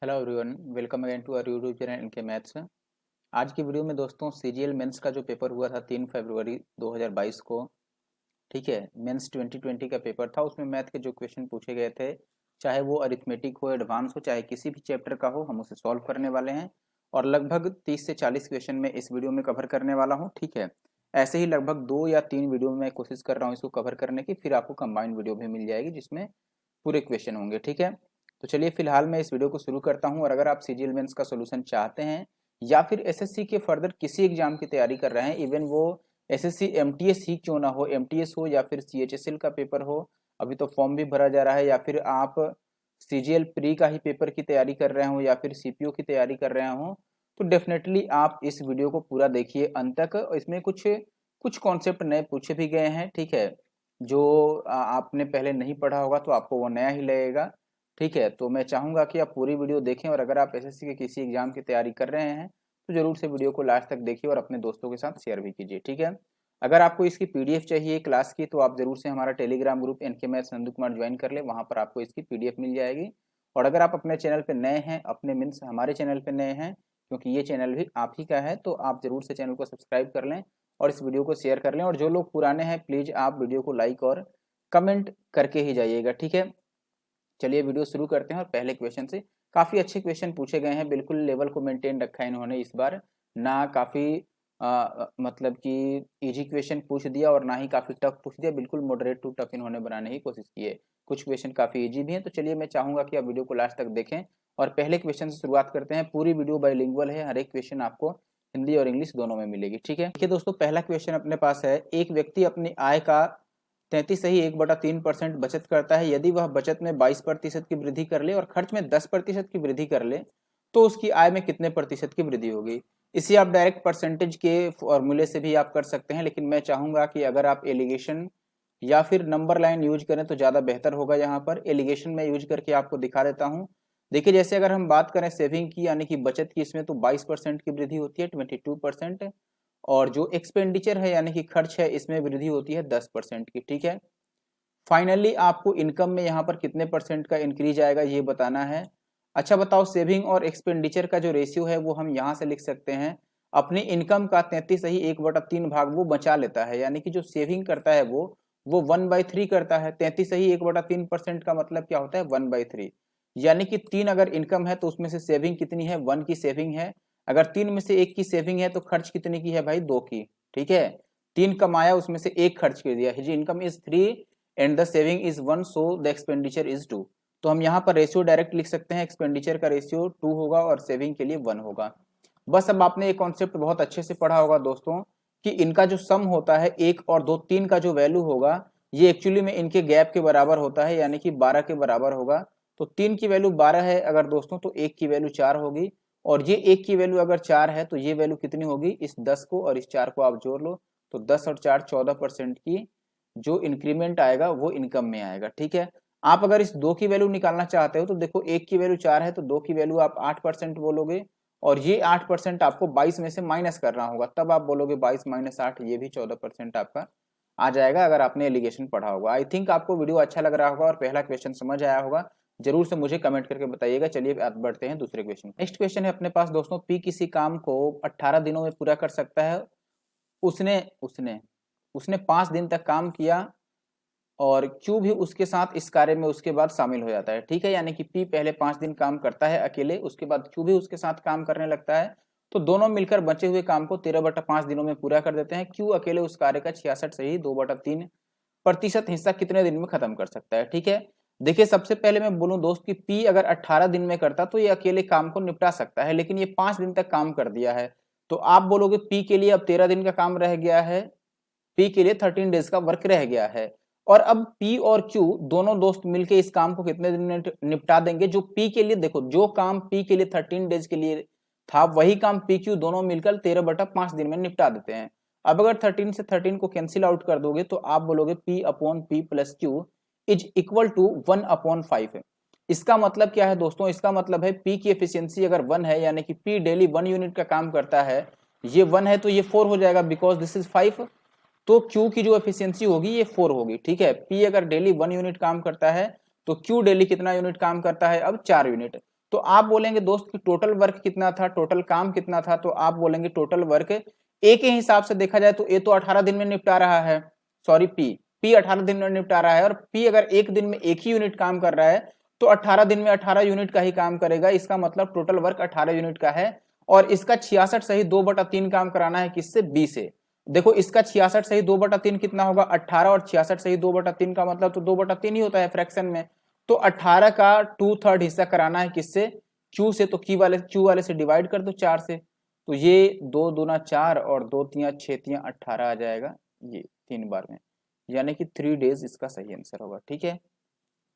Hello everyone, welcome again to our YouTube channel NK maths. आज की video में दोस्तों सीजीएल मेंस का जो पेपर हुआ था 3 फरवरी 2022 को, ठीक है। मेंस 2020 का पेपर था। उसमें मैथ के जो क्वेश्चन पूछे गए थे, चाहे वो अरिथमेटिक हो, एडवांस हो, चाहे किसी भी चैप्टर का हो, हम उसे सॉल्व करने वाले हैं। और लगभग 30 से 40 क्वेश्चन में इस वीडियो में कवर करने वाला हूँ, ठीक है। ऐसे ही लगभग 2 या 3 वीडियो में मैं कोशिश कर रहा हूँ इसको कवर करने की, फिर आपको कंबाइंड वीडियो भी मिल जाएगी जिसमें पूरे क्वेश्चन होंगे, ठीक है। तो चलिए फिलहाल मैं इस वीडियो को शुरू करता हूं। और अगर आप सीजीएल मेंस का सॉल्यूशन चाहते हैं या फिर एसएससी के फर्दर किसी एग्जाम की तैयारी कर रहे हैं, इवन वो एसएससी एमटीएस ही क्यों ना हो, एमटीएस हो या फिर सीएचएसएल का पेपर हो, अभी तो फॉर्म भी भरा जा रहा है, या फिर आप सीजीएल प्री का ही पेपर की तैयारी कर रहे हो या फिर सीपीओ की तैयारी कर रहे हो, तो डेफिनेटली आप इस वीडियो को पूरा देखिए अंत तक। इसमें कुछ कुछ कॉन्सेप्ट नए पूछे भी गए हैं, ठीक है। जो आपने पहले नहीं पढ़ा होगा तो आपको वो नया ही लगेगा, ठीक है। तो मैं चाहूंगा कि आप पूरी वीडियो देखें, और अगर आप एसएससी के किसी एग्जाम की तैयारी कर रहे हैं तो जरूर से वीडियो को लास्ट तक देखिए और अपने दोस्तों के साथ शेयर भी कीजिए, ठीक है। अगर आपको इसकी पीडीएफ चाहिए क्लास की, तो आप जरूर से हमारा Telegram group NK maths Nandu Kumar join कर ले, वहां पर आपको इसकी पीडीएफ मिल जाएगी। और अगर आप अपने चैनल पर नए हैं, अपने मीन्स हमारे चैनल पर नए हैं, क्योंकि ये चैनल भी आप ही का है, तो आप जरूर से चैनल को सब्सक्राइब कर लें और इस वीडियो को शेयर कर लें। और जो लोग पुराने हैं प्लीज आप वीडियो को लाइक और कमेंट करके ही जाइएगा, ठीक है। चलिए वीडियो शुरू करते हैं और पहले क्वेश्चन से। काफी अच्छे क्वेश्चन पूछे गए हैं, बिल्कुल लेवल को मेंटेन रखा है इन्होंने इस बार। ना काफी मतलब कि इजी क्वेश्चन पूछ दिया और ना ही काफी टफ पूछ दिया, बिल्कुल मॉडरेट टू टफ इन्होंने बनाने की कोशिश की है। कुछ क्वेश्चन काफी इजी भी हैं, तो चलिए मैं चाहूंगा कि आप वीडियो को लास्ट तक देखें। और पहले क्वेश्चन से शुरुआत करते हैं। पूरी वीडियो बाइलिंगुअल है, हर एक क्वेश्चन आपको हिंदी और इंग्लिश दोनों में मिलेगी, ठीक है। देखिए दोस्तों, पहला क्वेश्चन अपने पास है। एक व्यक्ति अपनी आय का 33.1/3% बचत करता है। यदि वह बचत में 22% की वृद्धि कर ले और खर्च में 10% की वृद्धि कर ले, तो उसकी आय में कितने प्रतिशत की वृद्धि होगी। इसे आप डायरेक्ट परसेंटेज के फॉर्मूले से भी आप कर सकते हैं, लेकिन मैं चाहूंगा कि अगर आप एलिगेशन या फिर नंबर लाइन यूज करें तो ज्यादा बेहतर होगा। यहाँ पर एलिगेशन में यूज करके आपको दिखा देता हूँ। देखिए, जैसे अगर हम बात करें सेविंग की यानी कि बचत की, इसमें तो 22% की वृद्धि होती है, 22%। और जो एक्सपेंडिचर है यानी कि खर्च है, इसमें वृद्धि होती है 10% की, ठीक है। फाइनली आपको इनकम में यहाँ पर कितने परसेंट का इंक्रीज आएगा ये बताना है। अच्छा बताओ, सेविंग और एक्सपेंडिचर का जो रेशियो है वो हम यहाँ से लिख सकते हैं। अपनी इनकम का 33.1/3 भाग वो बचा लेता है, यानी कि जो सेविंग करता है वो 1/3 करता है। 33.1/3% का मतलब क्या होता है, 1/3। यानी कि 3 अगर इनकम है तो उसमें से सेविंग कितनी है, 1 की सेविंग है। अगर 3 में से 1 की सेविंग है तो खर्च कितने की है भाई, 2 की, ठीक है। 3 कमाया, उसमें से 1 खर्च कर दिया। His income is 3 and the saving is 1, so the expenditure is 2। तो हम यहाँ पर रेशियो डायरेक्ट लिख सकते हैं, एक्सपेंडिचर का रेशियो 2 होगा और सेविंग के लिए 1 होगा। बस अब आपने एक कॉन्सेप्ट बहुत अच्छे से पढ़ा होगा दोस्तों, कि इनका जो सम होता है 1 और 2, 3 का जो वैल्यू होगा, ये एक्चुअली में इनके गैप के बराबर होता है, यानी कि 12 के बराबर होगा। तो 3 की वैल्यू 12 है अगर दोस्तों, तो 1 की वैल्यू 4 होगी। और ये 1 की वैल्यू अगर 4 है तो ये वैल्यू कितनी होगी, इस 10 को और इस 4 को आप जोड़ लो, तो 10 और 4 14% की जो इंक्रीमेंट आएगा वो इनकम में आएगा, ठीक है। आप अगर इस 2 की वैल्यू निकालना चाहते हो तो देखो, 1 की वैल्यू 4 है तो 2 की वैल्यू आप 8% बोलोगे, और ये 8% आपको 22 में से माइनस करना होगा, तब आप बोलोगे 22 - 8, ये भी 14% आपका आ जाएगा, अगर आपने एलिगेशन पढ़ा होगा। आई थिंक आपको वीडियो अच्छा लग रहा होगा और पहला क्वेश्चन समझ आया होगा। जरूर से मुझे कमेंट करके बताइएगा। चलिए अब बढ़ते हैं दूसरे क्वेश्चन। नेक्स्ट क्वेश्चन है अपने पास दोस्तों, पी किसी काम को 18 दिनों में पूरा कर सकता है। उसने उसने उसने 5 दिन तक काम किया और क्यू भी उसके साथ इस कार्य में उसके बाद शामिल हो जाता है, ठीक है। यानी कि पी पहले 5 दिन काम करता है अकेले, उसके बाद क्यू भी उसके साथ काम करने लगता है। तो दोनों मिलकर बचे हुए काम को 13/5 दिनों में पूरा कर देते हैं। क्यू अकेले उस कार्य का 66 से ही 2/3% हिस्सा कितने दिन में खत्म कर सकता है, ठीक है। देखिए, सबसे पहले मैं बोलूं दोस्त कि पी अगर 18 दिन में करता तो ये अकेले काम को निपटा सकता है, लेकिन ये 5 दिन तक काम कर दिया है। तो आप बोलोगे पी के लिए अब 13 दिन का काम रह गया है, पी के लिए 13 डेज का वर्क रह गया है। और अब पी और क्यू दोनों दोस्त मिलके इस काम को कितने दिन में निपटा देंगे। जो पी के लिए, देखो, जो काम पी के लिए 13 डेज के लिए था, वही काम पी क्यू दोनों मिलकर 13/5 दिन में निपटा देते हैं। अब अगर 13 से 13 को कैंसिल आउट कर दोगे तो आप बोलोगे P upon P plus Q is equal to 1/5। इसका मतलब क्या है दोस्तों, इसका मतलब है पी की एफिशिएंसी अगर 1 है, यानी कि पी डेली 1 यूनिट का काम करता है, ये 1 है तो ये 4 हो जाएगा, बिकॉज दिस इज 5। तो क्यू की जो एफिशिएंसी होगी ये 4 होगी, ठीक है। पी अगर डेली 1 यूनिट काम करता है तो क्यू डेली कितना यूनिट काम करता है, अब 4 यूनिट। तो आप बोलेंगे दोस्त कि टोटल वर्क कितना था, टोटल काम कितना था, तो आप बोलेंगे टोटल वर्क ए के हिसाब से देखा जाए तो ए तो 18 दिन में निपटा रहा है, सॉरी पी 18 दिन में निपटा रहा है, और पी अगर एक दिन में एक ही यूनिट काम कर रहा है तो 18 दिन में 18 यूनिट का ही काम करेगा। इसका मतलब टोटल वर्क 18 यूनिट का है, और इसका 66 सही 2/3 काम कराना है किससे, बी से। देखो इसका 66 सही 2/3 कितना होगा, 18, और 66 सही 2/3 का मतलब तो 2/3 ही होता है फ्रैक्शन में। तो 18 का 2/3 हिस्सा कराना है किससे, क्यू से। तो क्यू वाले से डिवाइड कर दो 4 से, तो ये 2 दूना 4 और 2 तिया 6 तिया 18 आ जाएगा, ये 3 बार में, यानी कि 3 डेज इसका सही आंसर होगा। ठीक है,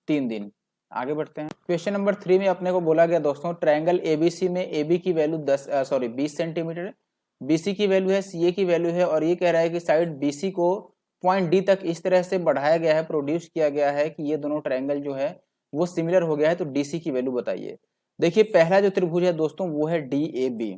3 दिन। आगे बढ़ते हैं। क्वेश्चन नंबर 3 में अपने को बोला गया दोस्तों, ट्रायंगल एबीसी में एबी की वैल्यू 20 सेंटीमीटर, बीसी की वैल्यू है, सीए की वैल्यू है, और ये कह रहा है कि साइड बीसी को पॉइंट डी तक इस तरह से बढ़ाया गया है, प्रोड्यूस किया गया है कि ये दोनों ट्रायंगल जो है वो सिमिलर हो गया है, तो डीसी की वैल्यू बताइए। देखिए पहला जो त्रिभुज है दोस्तों वो है डी ए बी,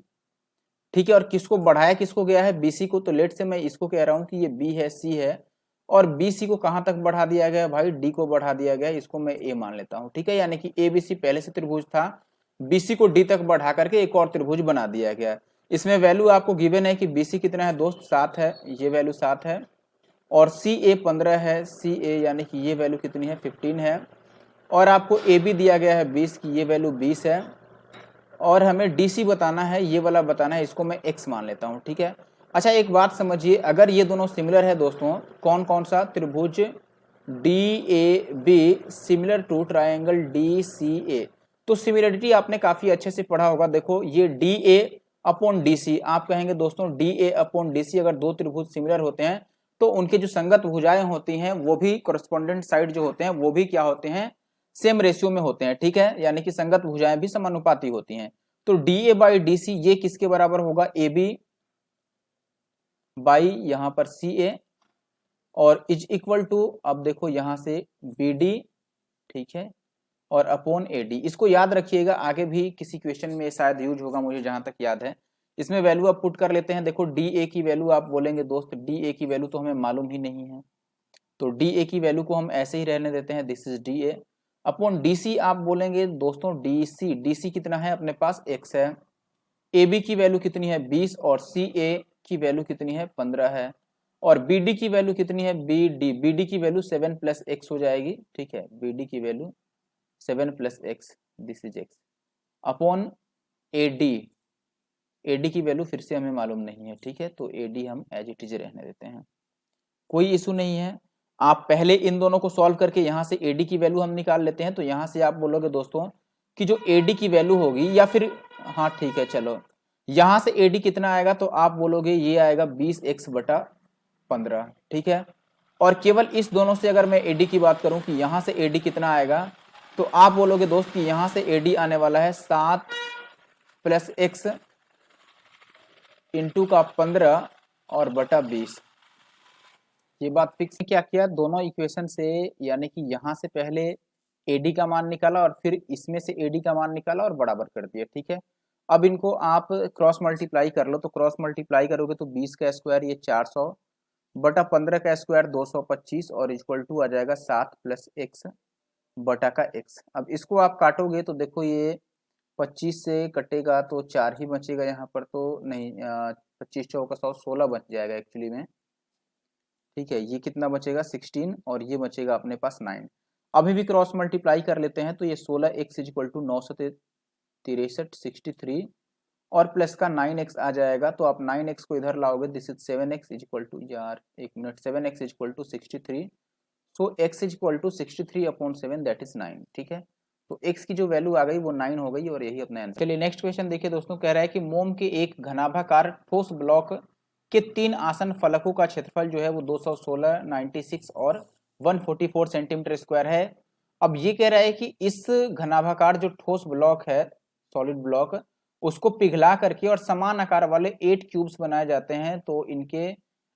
ठीक है, और किसको बढ़ाया किसको गया है, बीसी को। तो लेट से मैं इसको कह रहा हूं कि ये बी है, सी है, और बीसी को कहां तक बढ़ा दिया गया भाई, डी को बढ़ा दिया गया, इसको मैं ए मान लेता हूं। ठीक है, यानी कि ए बी सी पहले से त्रिभुज था, बीसी को डी तक बढ़ा करके एक और त्रिभुज बना दिया गया। इसमें वैल्यू आपको गिवन है कि बीसी कितना है दोस्त, 7 है, ये वैल्यू 7 है, और सी ए 15 है, सी ए यानी कि ये वैल्यू कितनी है, 15 है, और आपको ए बी दिया गया है 20 की, ये वैल्यू 20 है, और हमें डीसी बताना है, ये वाला बताना है, इसको मैं एक्स मान लेता हूं। ठीक है, अच्छा एक बात समझिए, अगर ये दोनों सिमिलर है दोस्तों, कौन कौन सा, त्रिभुज D A B similar to triangle D C A, तो सिमिलरिटी आपने काफी अच्छे से पढ़ा होगा। देखो ये D A upon D C, आप कहेंगे दोस्तों D A upon D C, अगर दो त्रिभुज सिमिलर होते हैं तो उनके जो संगत भुजाएं होती हैं वो भी कोरेस्पोंडेंट साइड जो होते हैं वो भी क्या होते हैं, सेम रेशियो में होते हैं। ठीक है, यानी कि संगत भुजाएं भी समानुपाती होती हैं। तो D A by D C ये किसके बराबर होगा, ए बी बाई यहां पर सी ए, और इज इक्वल टू, अब देखो यहां से बी डी, ठीक है, और अपॉन ए डी। इसको याद रखिएगा, आगे भी किसी क्वेश्चन में शायद यूज होगा, मुझे जहां तक याद है। इसमें वैल्यू आप पुट कर लेते हैं। देखो डी ए की वैल्यू आप बोलेंगे दोस्त, डी ए की वैल्यू तो हमें मालूम ही नहीं है, तो डी ए की वैल्यू को हम ऐसे ही रहने देते हैं, this is D A upon D C. आप बोलेंगे दोस्तों डी सी, डी सी कितना है अपने पास, एक्स है, ए बी की वैल्यू कितनी है 20, और सी ए की वैल्यू कितनी है 15 है, और बी डी की वैल्यू कितनी है, बी डी की वैल्यू 7 प्लस एक्स हो जाएगी। ठीक है, बी डी की value 7 plus x, this is x, upon A D की वैल्यू फिर से हमें मालूम नहीं है। ठीक है, तो ए डी हम एज इट इज रहने देते हैं, कोई इशू नहीं है। आप पहले इन दोनों को सॉल्व करके यहाँ से एडी की वैल्यू हम निकाल लेते हैं। तो यहाँ से आप बोलोगे दोस्तों कि जो एडी की वैल्यू होगी, या फिर हाँ ठीक है चलो, यहाँ से एडी कितना आएगा, तो आप बोलोगे ये आएगा 20x/15। ठीक है, और केवल इस दोनों से अगर मैं एडी की बात करूं कि यहाँ से एडी कितना आएगा, तो आप बोलोगे दोस्त कि यहाँ से एडी आने वाला है 7 प्लस एक्स इंटू का 15 और बटा 20। ये बात फिक्स। क्या किया, दोनों इक्वेशन से, यानी कि यहाँ से पहले एडी का मान निकाला और फिर इसमें से एडी का मान निकाला और बराबर कर दिया। ठीक है, अब इनको आप क्रॉस मल्टीप्लाई कर लो, तो क्रॉस मल्टीप्लाई करोगे तो 20 का स्क्वायर ये 400 बटा 15 का स्क्वायर 225, और इक्वल टू आ जाएगा 7 प्लस एक्स बटा का एक्स। अब इसको आप काटोगे तो देखो ये 25 से कटेगा तो 4 ही बचेगा यहाँ पर, तो नहीं 25 चौका 100, 16 बच जाएगा एक्चुअली में। ठीक है, ये कितना बचेगा 16, और ये बचेगा अपने पास 9। अभी भी क्रॉस मल्टीप्लाई कर लेते हैं, तो ये 16x इक्वल टू 9 से 63 63, और प्लस का 9x आ जाएगा। तो आप 9x को इधर लाओगे, this is 7x equal to, यार एक minute, 7x equal to 63, so x equal to 63/7 that is 9। ठीक है, तो x की जो वैल्यू आ गई वो 9 हो गई, और यही अपना आंसर। चलिए नेक्स्ट क्वेश्चन देखिए दोस्तों, कह रहा है कि मोम के एक घनाभाकार ठोस ब्लॉक के 3 आसन फलकों का क्षेत्रफल जो है वो 216, 96 और 144 सेंटीमीटर स्क्वायर है। अब ये कह रहा है कि इस घनाभाकार जो ठोस ब्लॉक है, सॉलिड ब्लॉक, उसको पिघला करके और समान आकार वाले 8 क्यूब्स बनाए जाते हैं। तो इनके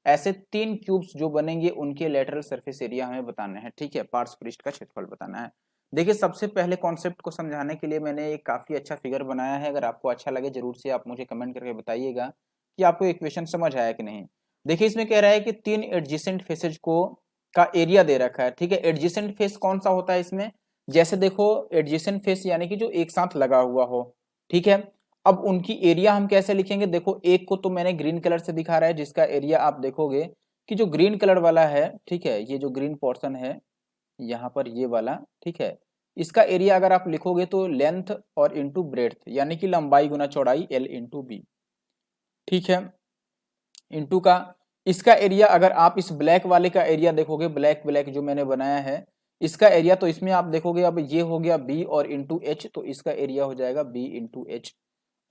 ऐसे 3 क्यूब्स जो बनेंगे उनके लेटरल सरफेस एरिया हमें बताना है। ठीक है, पार्श्व पृष्ठ का क्षेत्रफल बताना है। देखिए सबसे पहले कॉन्सेप्ट को समझाने के लिए मैंने एक काफी अच्छा फिगर बनाया है। अगर आपको अच्छा लगे जरूर से आप मुझे कमेंट करके बताइएगा कि आपको इक्वेशन समझ आया कि नहीं। देखिए इसमें कह रहा है कि 3 एडजेसेंट फेसेज को का एरिया दे रखा है। ठीक है, एडजेसेंट फेस कौन सा होता है इसमें, जैसे देखो एडजेसेंट फेस यानी कि जो एक साथ लगा हुआ हो, ठीक है। अब उनकी एरिया हम कैसे लिखेंगे, देखो एक को तो मैंने ग्रीन कलर से दिखा रहा है, जिसका एरिया आप देखोगे कि जो ग्रीन कलर वाला है, ठीक है, ये जो ग्रीन पोर्शन है यहाँ पर ये वाला, ठीक है, इसका एरिया अगर आप लिखोगे तो लेंथ और इंटू ब्रेड्थ यानी कि लंबाई गुना चौड़ाई L इंटू बी, ठीक है, इंटू का इसका एरिया अगर आप इस ब्लैक वाले का एरिया देखोगे, ब्लैक ब्लैक जो मैंने बनाया है इसका एरिया, तो इसमें आप देखोगे अब ये हो गया बी और इंटू एच, तो इसका एरिया हो जाएगा बी इंटू एच।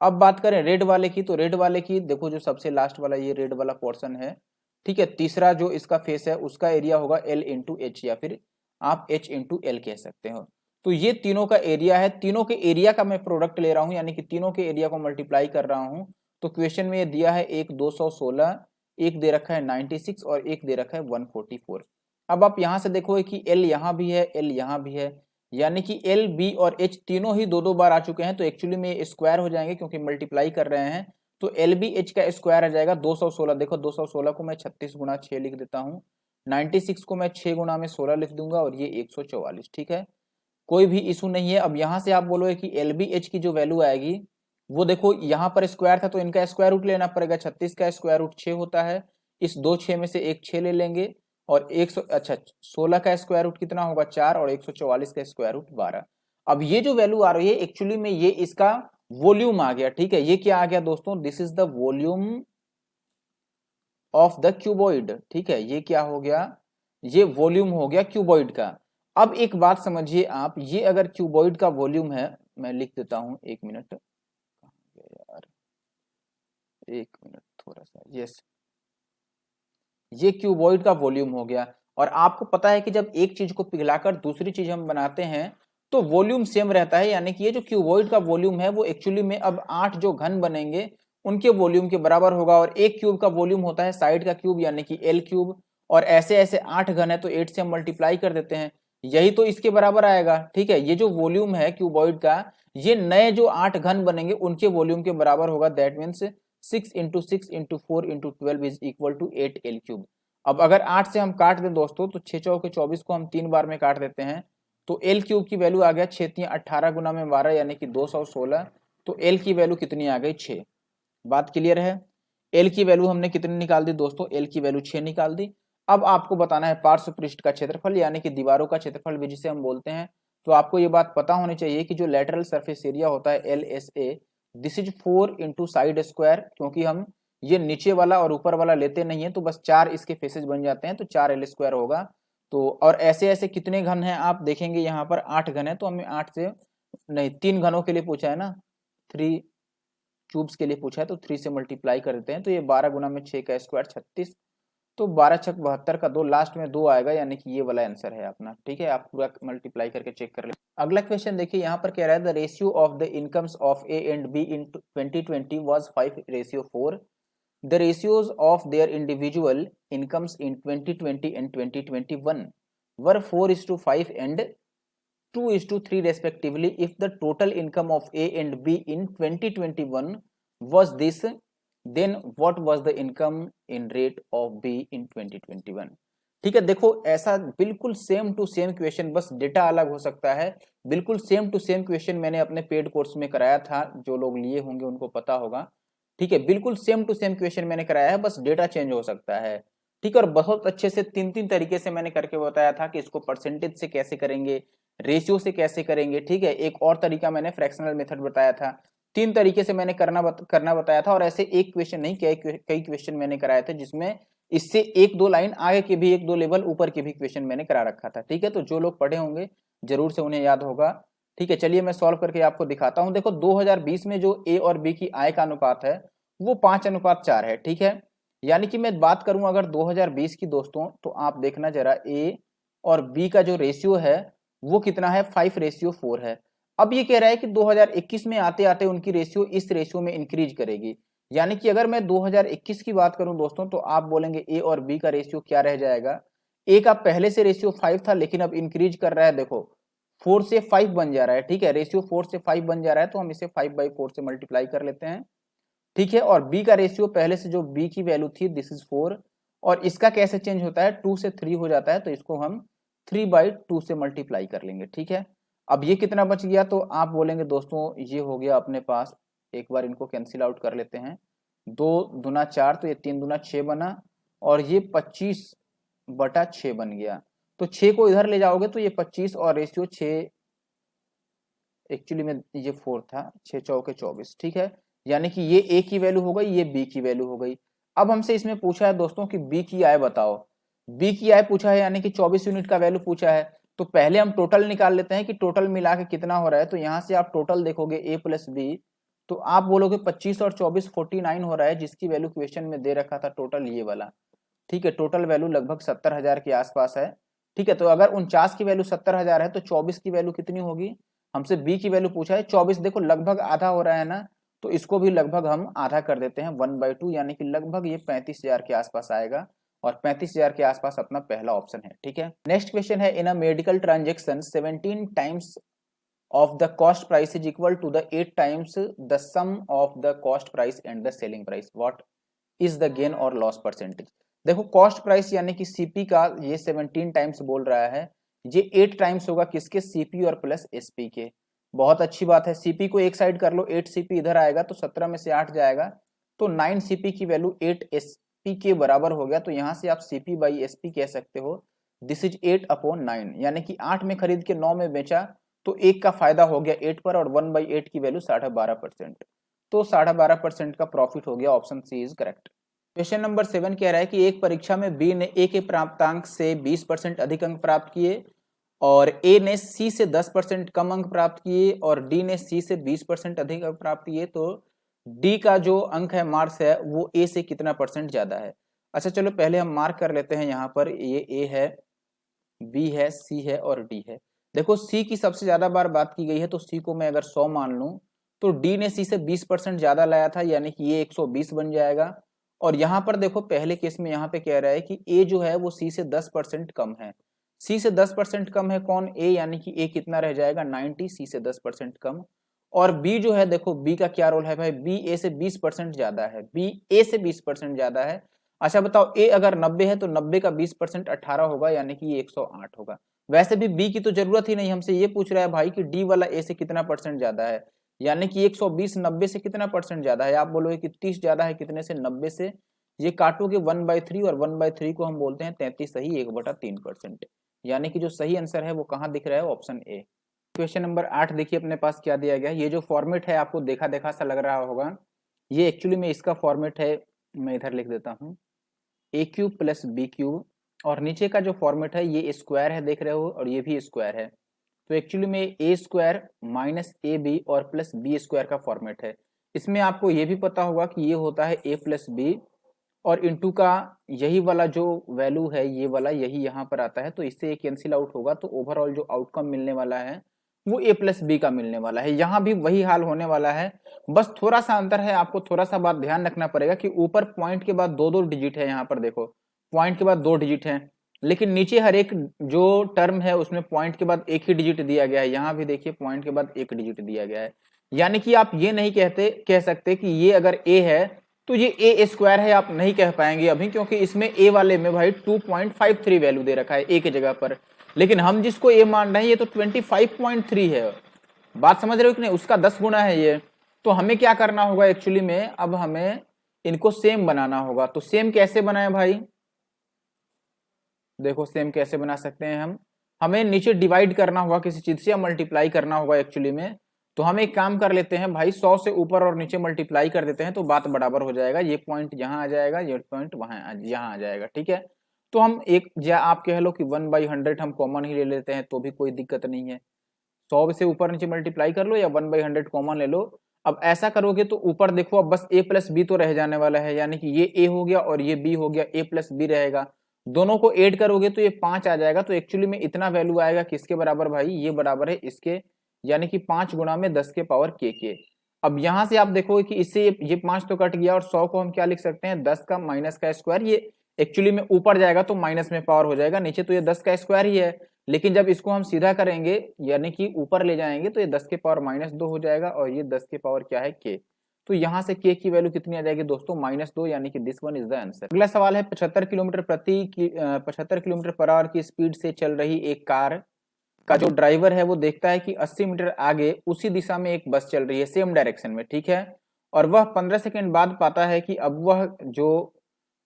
अब बात करें रेड वाले की, तो रेड वाले की देखो जो सबसे लास्ट वाला ये रेड वाला पोर्शन है, ठीक है, तीसरा जो इसका फेस है उसका एरिया होगा एल इंटू एच या फिर आप एच इंटू एल कह सकते हो। तो ये तीनों का एरिया है, तीनों के एरिया का मैं प्रोडक्ट ले रहा हूं यानी कि तीनों के एरिया को मल्टीप्लाई कर रहा हूं। तो क्वेश्चन में ये दिया है एक 216, एक दे रखा है 96 और एक दे रखा है 144। अब आप यहां से देखोगे कि एल यहाँ भी है, एल यहाँ भी है, यानी कि एल बी और एच तीनों ही दो दो बार आ चुके हैं, तो एक्चुअली में स्क्वायर हो जाएंगे क्योंकि मल्टीप्लाई कर रहे हैं। तो एल बी एच का स्क्वायर आ जाएगा 216। देखो 216 को मैं 36 गुना 6 लिख देता हूँ, 96 को मैं 6 गुना में 16 लिख दूंगा और ये 144, ठीक है, कोई भी इशू नहीं है। अब यहाँ से आप बोलोगे कि एल बी एच की जो वैल्यू आएगी वो देखो यहाँ पर स्क्वायर था तो इनका स्क्वायर रूट लेना पड़ेगा, 36 का स्क्वायर रूट 6 होता है, इस दो 6 में से एक 6 ले लेंगे और 16 का स्क्वायर रूट कितना होगा 4 और 144 का स्क्वायर रूट 12। अब ये जो वैल्यू आ रही है एक्चुअली में ये इसका वॉल्यूम आ गया, ठीक है, ये क्या आ गया दोस्तों, this is the volume of the cuboid, ठीक है, ये क्या हो गया, ये वॉल्यूम हो गया क्यूबॉइड का। अब एक बात समझिए आप, ये अगर क्यूबॉइड का वॉल्यूम है, मैं लिख देता हूं, एक मिनट यार, एक मिनट थोड़ा सा, यस, ये क्यूबॉइड का वॉल्यूम हो गया। और आपको पता है कि जब एक चीज को पिघलाकर दूसरी चीज हम बनाते हैं तो वॉल्यूम सेम रहता है, यानी कि ये जो क्यूबॉइड का वॉल्यूम है वो एक्चुअली में अब 8 जो घन बनेंगे उनके वॉल्यूम के बराबर होगा। और एक क्यूब का वॉल्यूम होता है साइड का क्यूब यानी कि एल क्यूब, और ऐसे ऐसे 8 घन है तो 8 से हम मल्टीप्लाई कर देते हैं, यही तो इसके बराबर आएगा, ठीक है। ये जो वॉल्यूम है क्यूबॉइड का, ये नए जो 8 घन बनेंगे उनके वॉल्यूम के बराबर होगा, that means 6 into 6 into 4 into 12 is equal to 8 L cube. अब अगर 8 से हम काट दें दोस्तों तो 6 चौके 24 को हम 3 बार में काट देते हैं, तो एल क्यूब की वैल्यू आ गया 6 18 गुना में 12 यानी कि 216। तो एल की वैल्यू कितनी आ गई 6। बात क्लियर है, एल की वैल्यू हमने कितनी निकाल दी दोस्तों, एल की वैल्यू 6 निकाल दी। अब आपको बताना है पार्श्व पृष्ठ का क्षेत्रफल यानी कि दीवारों का क्षेत्रफल भी जिसे हम बोलते हैं। तो आपको ये बात पता होनी चाहिए कि जो लेटरल सरफेस एरिया होता है L S A, this is 4 into side square, क्योंकि हम ये नीचे वाला और ऊपर वाला लेते नहीं है तो बस 4 इसके फेसेस बन जाते हैं, तो 4 एल स्क्वायर होगा। तो और ऐसे ऐसे कितने घन हैं आप देखेंगे, यहाँ पर 8 घन है, तो हमें 8 से नहीं 3 घनों के लिए पूछा है ना, 3 क्यूब्स के लिए पूछा है, तो 3 से मल्टीप्लाई कर देते हैं, तो ये 12 गुना में 6 का स्क्वायर 36, तो 12 छक 72 का 2 लास्ट में 2 आएगा, यानी कि ये वाला आंसर है अपना, ठीक है। आप पूरा मल्टीप्लाई करके चेक कर ले। अगला क्वेश्चन देखिए, यहाँ पर कह रहा है the ratio of the incomes of A and be in 2020 was 5:4। The ratios of their individual incomes in 2020 and 2021 were 4:5 and 2:3 respectively. If the total income of A and B in 2021 was this, then what was the income in rate of B in 2021? ठीक है, देखो ऐसा बिल्कुल same to same question, बस data अलग हो सकता है। बिल्कुल सेम टू सेम क्वेश्चन मैंने अपने पेड कोर्स में कराया था, जो लोग लिए होंगे उनको पता होगा, ठीक है, बिल्कुल सेम टू सेम क्वेश्चन मैंने कराया है, बस डेटा चेंज हो सकता है, ठीक है। और बहुत अच्छे से 3 तरीके से मैंने करके बताया था कि इसको परसेंटेज से कैसे करेंगे, रेशियो से कैसे करेंगे, ठीक है। एक और तरीका मैंने फ्रैक्शनल मेथड बताया था, 3 तरीके से मैंने करना बताया था। और ऐसे एक क्वेश्चन नहीं, कई क्वेश्चन मैंने कराए थे जिसमें इससे 1-2 लाइन आगे के भी 1-2 लेवल ऊपर के भी क्वेश्चन मैंने करा रखा था, ठीक है। तो जो लोग पढ़े होंगे जरूर से उन्हें याद होगा, ठीक है। चलिए मैं सॉल्व करके आपको दिखाता हूं। देखो 2020 में जो ए और बी की आय का अनुपात है वो 5:4 है, ठीक है। यानी कि मैं बात करूं अगर 2020 की दोस्तों, तो आप देखना जरा ए और बी का जो रेशियो है वो कितना है, 5:4 है। अब ये कह रहा है कि 2021 में आते आते उनकी रेशियो इस रेशियो में इंक्रीज करेगी, यानी कि अगर मैं 2021 की बात करूं दोस्तों, तो आप बोलेंगे ए और बी का रेशियो क्या रह जाएगा। ए का पहले से रेशियो 5 था लेकिन अब इंक्रीज कर रहा है, देखो 4 से 5 बन जा रहा है, ठीक है, रेशियो 4 से 5 बन जा रहा है, तो हम इसे 5/4 से मल्टीप्लाई कर लेते हैं, ठीक है। और बी का रेशियो पहले से जो बी की वैल्यू थी दिस इज 4, और इसका कैसे चेंज होता है, 2 से 3 हो जाता है, तो इसको हम 3/2 से मल्टीप्लाई कर लेंगे, ठीक है। अब ये कितना बच गया, तो आप बोलेंगे दोस्तों ये हो गया अपने पास, एक बार इनको कैंसिल आउट कर लेते हैं, 2 दूना 4, तो ये 3 दूना 6 बना, और ये 25/6 बन गया। तो 6 को इधर ले जाओगे तो ये 25 और रेशियो 6, एक्चुअली में ये 4 था, 6 चौके 24, ठीक है। यानी कि ये ए की वैल्यू हो गई, ये बी की वैल्यू हो गई। अब हमसे इसमें पूछा है दोस्तों कि बी की आय बताओ, बी की आय पूछा है, यानी कि 24 यूनिट का वैल्यू पूछा है। तो पहले हम टोटल निकाल लेते हैं कि टोटल मिला के कितना हो रहा है। तो यहाँ से आप टोटल देखोगे ए प्लस बी, तो आप बोलोगे 25 और 24 49 हो रहा है, जिसकी वैल्यू क्वेश्चन में दे रखा था टोटल ये वाला, ठीक है। टोटल वैल्यू लगभग 70,000 के आसपास है, ठीक है। तो अगर 49 की वैल्यू 70,000 है तो 24 की वैल्यू कितनी होगी, हमसे बी की वैल्यू पूछा है 24, देखो लगभग आधा हो रहा है ना, तो इसको भी लगभग हम आधा कर देते हैं 1/2, यानी कि लगभग ये 35,000 के आसपास आएगा, और 35,000 के आसपास अपना पहला ऑप्शन है, ठीक है। नेक्स्ट क्वेश्चन है, in a medical transaction 17 times of the cost price is equal to the 8 times the sum of the cost price and the selling price, what is the gain or loss percentage। देखो cost price यानी कि CP का ये 17 times बोल रहा है, ये 8 times होगा किसके, सीपी और प्लस एसपी के। बहुत अच्छी बात है, सीपी को एक साइड कर लो, 8 सीपी इधर आएगा तो 17 में से 8 जाएगा, तो 9 सीपी की वैल्यू 8 एसपी के बराबर हो गया। तो यहाँ से आप सीपी बाई एसपी कह सकते हो, दिस इज 8/9, यानी कि 8 में खरीद के 9 में बेचा, तो 1 का फायदा हो गया 8 पर, और 1/8 की वैल्यू 12.5%, तो 12.5% का प्रॉफिट हो गया। Option C is correct. Question number 7 कह रहा है कि एक परीक्षा में बी ने ए के प्राप्तांक से 20% अधिक अंक प्राप्त किए, और ए ने सी से 10% कम अंक प्राप्त किए, और डी ने सी से 20% अधिक अंक प्राप्त किए। तो डी का जो अंक है, मार्क्स है, वो ए से कितना परसेंट ज्यादा है। अच्छा चलो पहले हम मार्क कर लेते हैं, यहाँ पर ये ए है, बी है, सी है और डी है। देखो सी की सबसे ज्यादा बार बात की गई है, तो सी को मैं अगर 100 मान लूं, तो डी ने सी से 20% ज्यादा लाया था, यानी कि ये 120 बन जाएगा। और यहाँ पर देखो पहले केस में यहाँ पे कह रहा है कि ए जो है वो सी से 10% कम है। सी से 10% कम है कौन, ए, यानी कि ए कितना रह जाएगा 90, सी से 10% कम। और बी जो है, देखो बी का क्या रोल है भाई, बी ए से 20% ज्यादा है, बी ए से 20% ज्यादा है। अच्छा बताओ, ए अगर 90 है तो 90 का 20% 18 होगा, यानी कि ये 108 होगा। वैसे भी बी की तो जरूरत ही नहीं, हमसे ये पूछ रहा है भाई कि डी वाला ए से कितना परसेंट ज्यादा है, यानी कि 120 90 से कितना परसेंट ज्यादा है। आप बोलोगे कि 30 ज्यादा है, कितने से, 90 से। ये काटोगे 1/3, और 1/3 को हम बोलते हैं 33 सही 1/3%, यानी कि जो सही आंसर है वो कहाँ दिख रहा है, ऑप्शन ए। क्वेश्चन नंबर 8 देखिए अपने पास क्या दिया गया है। ये जो फॉर्मेट है आपको देखा देखा सा लग रहा होगा, ये एक्चुअली में इसका फॉर्मेट है, मैं इधर लिख देता हूँ, ए क्यूब प्लस बी क्यूब, और नीचे का जो फॉर्मेट है ये स्क्वायर है, देख रहे हो, और ये भी स्क्वायर है। तो एक्चुअली में ए स्क्वायर माइनस ए बी और प्लस बी स्क्वायर का फॉर्मेट है। इसमें आपको ये भी पता होगा कि ये होता है ए प्लस बी, और इंटू का यही वाला जो वैल्यू है, ये वाला यही यहाँ पर आता है, तो इससे ये कैंसिल आउट होगा, तो ओवरऑल जो आउटकम मिलने वाला है वो ए प्लस बी का मिलने वाला है। यहाँ भी वही हाल होने वाला है, बस थोड़ा सा अंतर है, आपको थोड़ा सा बात ध्यान रखना पड़ेगा कि ऊपर पॉइंट के बाद 2-2 डिजिट है, यहाँ पर देखो पॉइंट के बाद 2 डिजिट है, लेकिन नीचे हर एक जो टर्म है उसमें पॉइंट के बाद एक ही डिजिट दिया गया है। यहाँ भी देखिए पॉइंट के बाद एक डिजिट दिया गया है, यानी कि आप ये नहीं कह सकते कि ये अगर ए है तो ये ए स्क्वायर है, आप नहीं कह पाएंगे अभी, क्योंकि इसमें ए वाले में भाई 2.53 वैल्यू दे रखा है ए की जगह पर, लेकिन हम जिसको ए मान रहे हैं ये तो 25.3 है। बात समझ रहे हो कि नहीं, उसका 10 गुना है ये। तो हमें क्या करना होगा एक्चुअली में, अब हमें इनको सेम बनाना होगा। तो सेम कैसे बनाए भाई, देखो सेम कैसे बना सकते हैं हम, हमें नीचे डिवाइड करना होगा किसी चीज से, या मल्टीप्लाई करना होगा एक्चुअली में। तो हम एक काम कर लेते हैं भाई, 100 से ऊपर और नीचे मल्टीप्लाई कर देते हैं, तो बात बराबर हो जाएगा, ये पॉइंट यहाँ आ जाएगा, ये पॉइंट वहां यहाँ आ जाएगा, ठीक है। तो हम एक, या आप कह लो कि 1/100 हम कॉमन ही ले लेते हैं, तो भी कोई दिक्कत नहीं है। 100 से ऊपर नीचे मल्टीप्लाई कर लो, या 1/100 कॉमन ले लो। अब ऐसा करोगे तो ऊपर देखो, अब बस a प्लस बी तो रह जाने वाला है, यानी कि ये a हो गया और ये b हो गया, a प्लस बी रहेगा, दोनों को ऐड करोगे तो ये 5 आ जाएगा। तो एक्चुअली में इतना वैल्यू आएगा किसके बराबर भाई, ये बराबर है इसके, यानी कि 5 गुणा में 10 के पावर के। अब यहां से आप देखोगे कि इससे ये 5 तो कट गया, और 100 को हम क्या लिख सकते हैं, 10 का माइनस का स्क्वायर। ये एक्चुअली में ऊपर जाएगा तो माइनस में पावर हो जाएगा, नीचे तो ये 10 का स्क्वायर ही है, लेकिन जब इसको हम सीधा करेंगे यानी कि ऊपर ले जाएंगे तो ये 10 के पावर -2 हो जाएगा, और ये 10 के पावर क्या है, के। तो यहाँ से के की वैल्यू कितनी आ जाएगी दोस्तों, -2, यानी कि this one is the answer. अगला सवाल है, 75 किलोमीटर पर आवर की स्पीड से चल रही एक कार का जो ड्राइवर है वो देखता है कि 80 मीटर आगे उसी दिशा में एक बस चल रही है सेम डायरेक्शन में, ठीक है, और वह 15 सेकंड बाद पाता है कि अब वह जो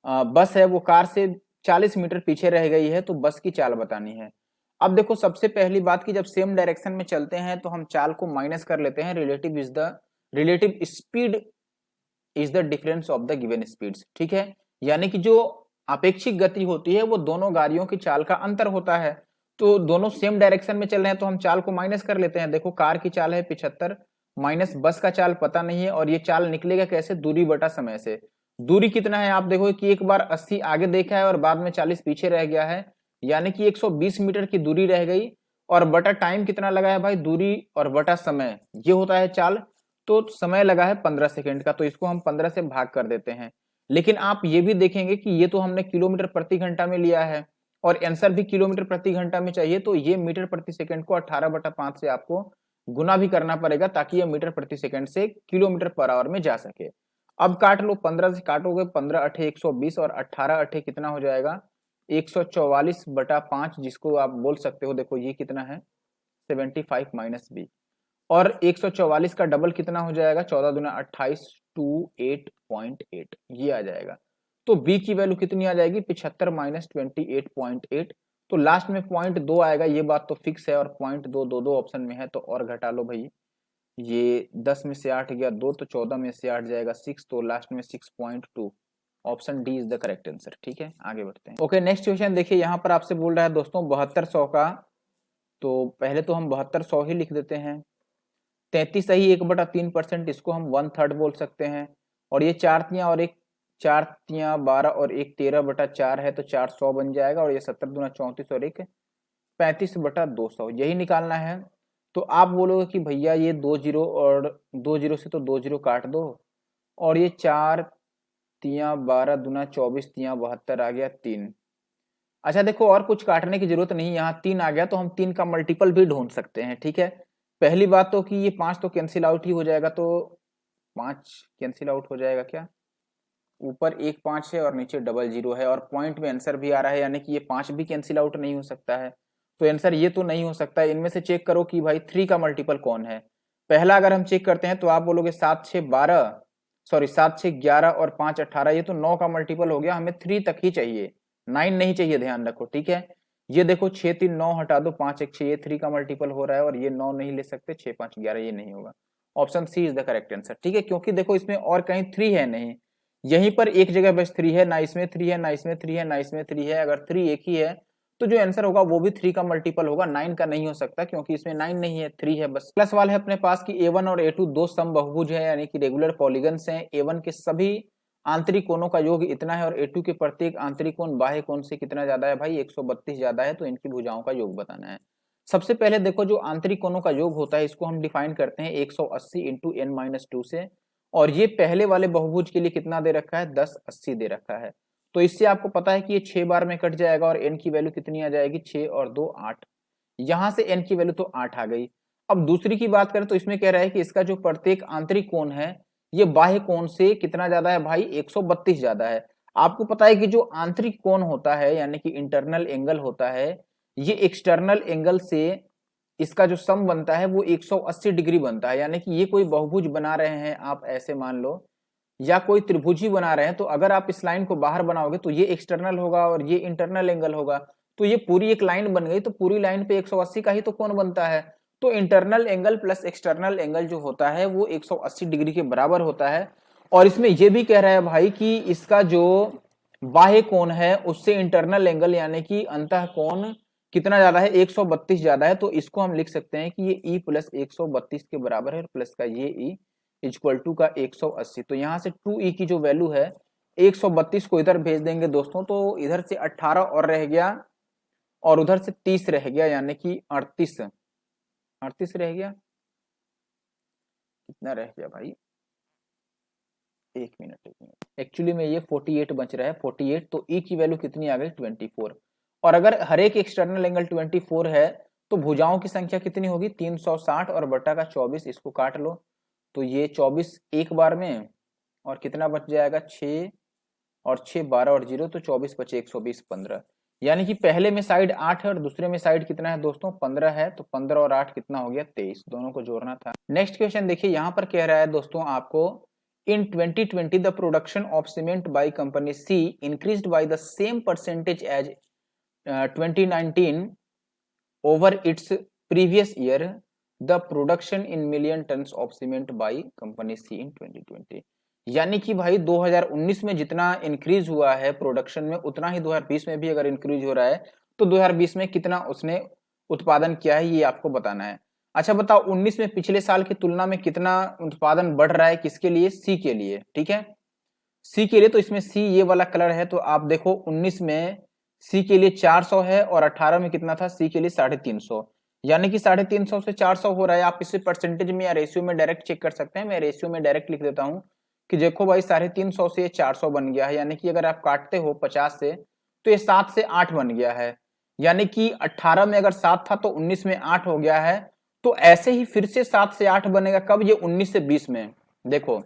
बस है वो कार से 40 मीटर पीछे रह गई है, तो बस की चाल बतानी है। अब देखो सबसे पहली बात कि जब सेम डायरेक्शन में चलते हैं तो हम चाल को माइनस कर लेते हैं, relative speed is the difference of the given speeds, ठीक है, यानी कि जो अपेक्षित गति होती है वो दोनों गाड़ियों की चाल का अंतर होता है। तो दोनों सेम डायरेक्शन में चल रहे हैं तो हम चाल को माइनस कर लेते हैं। देखो कार की चाल है 75 माइनस बस का चाल पता नहीं है, और ये चाल निकलेगा कैसे, दूरी बटा समय से। दूरी कितना है आप देखो कि एक बार 80 आगे देखा है और बाद में 40 पीछे रह गया है, यानी कि 120 मीटर की दूरी रह गई, और बटा टाइम कितना लगा है भाई, दूरी और बटा समय, ये होता है चाल। तो समय लगा है 15 सेकंड का, तो इसको हम 15 से भाग कर देते हैं। लेकिन आप ये भी देखेंगे कि ये तो हमने किलोमीटर प्रति घंटा में लिया है और आंसर भी किलोमीटर प्रति घंटा में चाहिए, तो ये मीटर प्रति सेकंड को 18/5 से आपको गुना भी करना पड़ेगा ताकि ये मीटर प्रति सेकंड से किलोमीटर पर आवर में जा सके। अब काट लो, 15 से काटोगे 15 अठे 120 और 18 अठे कितना हो जाएगा 144/5, जिसको आप बोल सकते हो, देखो ये कितना है 75 माइनस बी, और 144 का डबल कितना हो जाएगा 14 दूना 28 28.8, ये आ जाएगा। तो बी की वैल्यू कितनी आ जाएगी 75 माइनस 28.8, तो लास्ट में 0.2 आएगा, ये बात तो फिक्स है, और 0.2 दो ऑप्शन में है तो और घटा लो भाई, ये 10 में से 8 गया 2, तो 14 में से 8 जाएगा 6, तो लास्ट में 6.2, option D is the correct answer, ठीक है। आगे बढ़ते हैं। ओके नेक्स्ट क्वेश्चन देखिए, यहाँ पर आपसे बोल रहा है दोस्तों 7200 का, तो पहले तो हम 7200 ही लिख देते हैं। 33 सही 1/3%, इसको हम 1/3 बोल सकते हैं, और ये 4 तियां और 1 4 तियां 12 और 1 13/4 है, तो 400 बन जाएगा, और ये 17 दूना 34 और 1 35/200, यही निकालना है। तो आप बोलोगे कि भैया ये 2 जीरो और 2 जीरो से तो 2 जीरो काट दो, और ये 4 तियां 12 दूना 24 तियां 72 आ गया 3। अच्छा देखो और कुछ काटने की जरूरत नहीं, यहाँ 3 आ गया तो हम 3 का मल्टीपल भी ढूंढ सकते हैं, ठीक है। पहली बात तो कि ये 5 तो कैंसिल आउट ही हो जाएगा, तो 5 कैंसिल आउट हो जाएगा क्या, ऊपर एक 5 है और नीचे डबल जीरो है, और पॉइंट में आंसर भी आ रहा है, यानी कि ये 5 भी कैंसिल आउट नहीं हो सकता है, तो आंसर ये तो नहीं हो सकता है। इनमें से चेक करो कि भाई 3 का मल्टीपल कौन है। पहला अगर हम चेक करते हैं तो आप बोलोगे 7 6 12, सॉरी 7 6 11 और 5 18, ये तो 9 का मल्टीपल हो गया, हमें 3 तक ही चाहिए, 9 नहीं चाहिए, ध्यान रखो, ठीक है। ये देखो 6 3 9 हटा दो, 5 1 6, ये 3 का मल्टीपल हो रहा है, और ये 9 नहीं ले सकते, 6 5 11, ये नहीं होगा, option C is the correct answer, ठीक है। क्योंकि देखो इसमें और कहीं 3 है नहीं, यहीं पर एक जगह बस 3 है, ना इसमें 3 है, ना इसमें 3 है, ना इसमें 3 है। अगर 3 एक ही है तो जो आंसर होगा वो भी 3 का मल्टीपल होगा, 9 का नहीं हो सकता, क्योंकि इसमें 9 नहीं है, 3 है बस। प्लस वाला है अपने पास कि A1 और A2 दो समबाहुभुज है, यानी कि रेगुलर पॉलीगन्स हैं। A1 के सभी आंतरिक कोणों का योग इतना है, और A2 के प्रत्येक आंतरिक कोण बाह्य कोण से कितना ज्यादा है भाई 132 ज्यादा है, तो इनकी भुजाओं का योग बताना है। सबसे पहले देखो जो आंतरिक कोणों का योग होता है इसको हम डिफाइन करते हैं 180 इंटू n-2 से, और ये पहले वाले बहुभुज के लिए कितना दे रखा है 1080 दे रखा है। तो इससे आपको पता है कि ये 6 बार में कट जाएगा, और n की वैल्यू कितनी आ जाएगी 6 और 2 8, यहां से n की वैल्यू तो 8 आ गई। अब दूसरी की बात करें तो इसमें कह रहा है कि इसका जो प्रत्येक आंतरिक कोण है ये बाह्य कोण से कितना ज्यादा है भाई 132 ज्यादा है। आपको पता है कि जो आंतरिक कोण होता है यानी कि इंटरनल एंगल होता है, ये एक्सटर्नल एंगल से इसका जो सम बनता है वो 180 डिग्री बनता है। यानी कि ये कोई बहुभुज बना रहे हैं आप ऐसे मान लो, या कोई त्रिभुज ही बना रहे हैं, तो अगर आप इस लाइन को बाहर बनाओगे तो ये एक्सटर्नल होगा और ये इंटरनल एंगल होगा, तो ये पूरी एक लाइन बन गई, तो पूरी लाइन पे 180 का ही तो कोण बनता है। तो internal angle plus external angle जो होता है वो 180 डिग्री के बराबर होता है। और इसमें ये भी कह रहा है भाई कि इसका जो बाह्य कोण है उससे इंटरनल एंगल यानी कि अंतः कोण कितना ज्यादा है 132 ज्यादा है, तो इसको हम लिख सकते हैं कि ये E प्लस 132 के बराबर है, प्लस का ये E इक्वल टू का 180। तो यहाँ से 2E की जो वैल्यू है 132 को इधर भेज देंगे दोस्तों, तो इधर से 18 और रह गया और उधर से 30 रह गया, यानी कि 38 रह गया, कितना रह गया भाई, एक मिनट एक्चुअली में ये 48 बच रहा है 48, तो E की वैल्यू कितनी आ गई 24। और अगर हर एक एक्सटर्नल एंगल 24 है तो भुजाओं की संख्या कितनी होगी 360 और बटा का 24, इसको काट लो, तो ये 24 एक बार में, और कितना बच जाएगा 6 और 6 12 और 0, तो 24 बचे 120 15, यानी कि पहले में साइड 8 है और दूसरे में साइड कितना है दोस्तों 15 है, तो 15 और 8 कितना हो गया 23, दोनों को जोड़ना था। नेक्स्ट क्वेश्चन देखिए यहाँ पर कह रहा है दोस्तों आपको in 2020 the production of cement by company C increased by the same percentage as 2019 over its previous year the production in million tons of cement by company C in 2020। यानी कि भाई 2019 में जितना इंक्रीज हुआ है प्रोडक्शन में उतना ही 2020 में भी अगर इंक्रीज हो रहा है तो 2020 में कितना उसने उत्पादन किया है ये आपको बताना है। अच्छा बताओ 19 में पिछले साल की तुलना में कितना उत्पादन बढ़ रहा है, किसके लिए, सी के लिए, ठीक है सी के लिए। तो इसमें सी ये वाला कलर है, तो आप देखो 19 में सी के लिए 400 है और 18 में कितना था सी के लिए 350, यानी कि 350 से 400 हो रहा है। आप इसे परसेंटेज में या रेशियो में डायरेक्ट चेक कर सकते हैं, मैं रेशियो में डायरेक्ट लिख देता हूं कि देखो भाई 350 से 400 बन गया है, यानी कि अगर आप काटते हो 50 से तो ये 7 से 8 बन गया है, यानी कि 18 में अगर 7 था तो 19 में 8 हो गया है। तो ऐसे ही फिर से 7 से 8 बनेगा कब, ये 19 से 20 में। देखो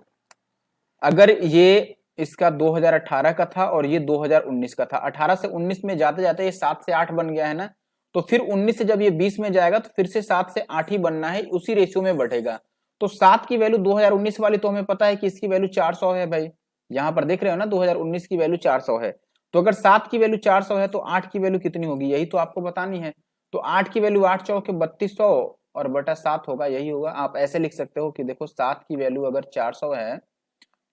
अगर ये इसका 2018 का था और ये 2019 का था, 18 से 19 में जाते जाते ये 7 से 8 बन गया है ना, तो फिर 19 से जब ये 20 में जाएगा तो फिर से 7 से 8 ही बनना है, उसी रेशियो में बढ़ेगा। तो 7 की वैल्यू 2019 वाली तो हमें पता है कि इसकी वैल्यू 400 है भाई, यहां पर देख रहे हो ना 2019 की वैल्यू 400 है। तो अगर 7 की वैल्यू 400 है तो 8 की वैल्यू कितनी होगी, यही तो आपको बतानी है। तो 8 की वैल्यू 8 चौके 3200 और बटा 7 होगा, यही होगा। आप ऐसे लिख सकते हो कि देखो 7 की वैल्यू अगर 400 है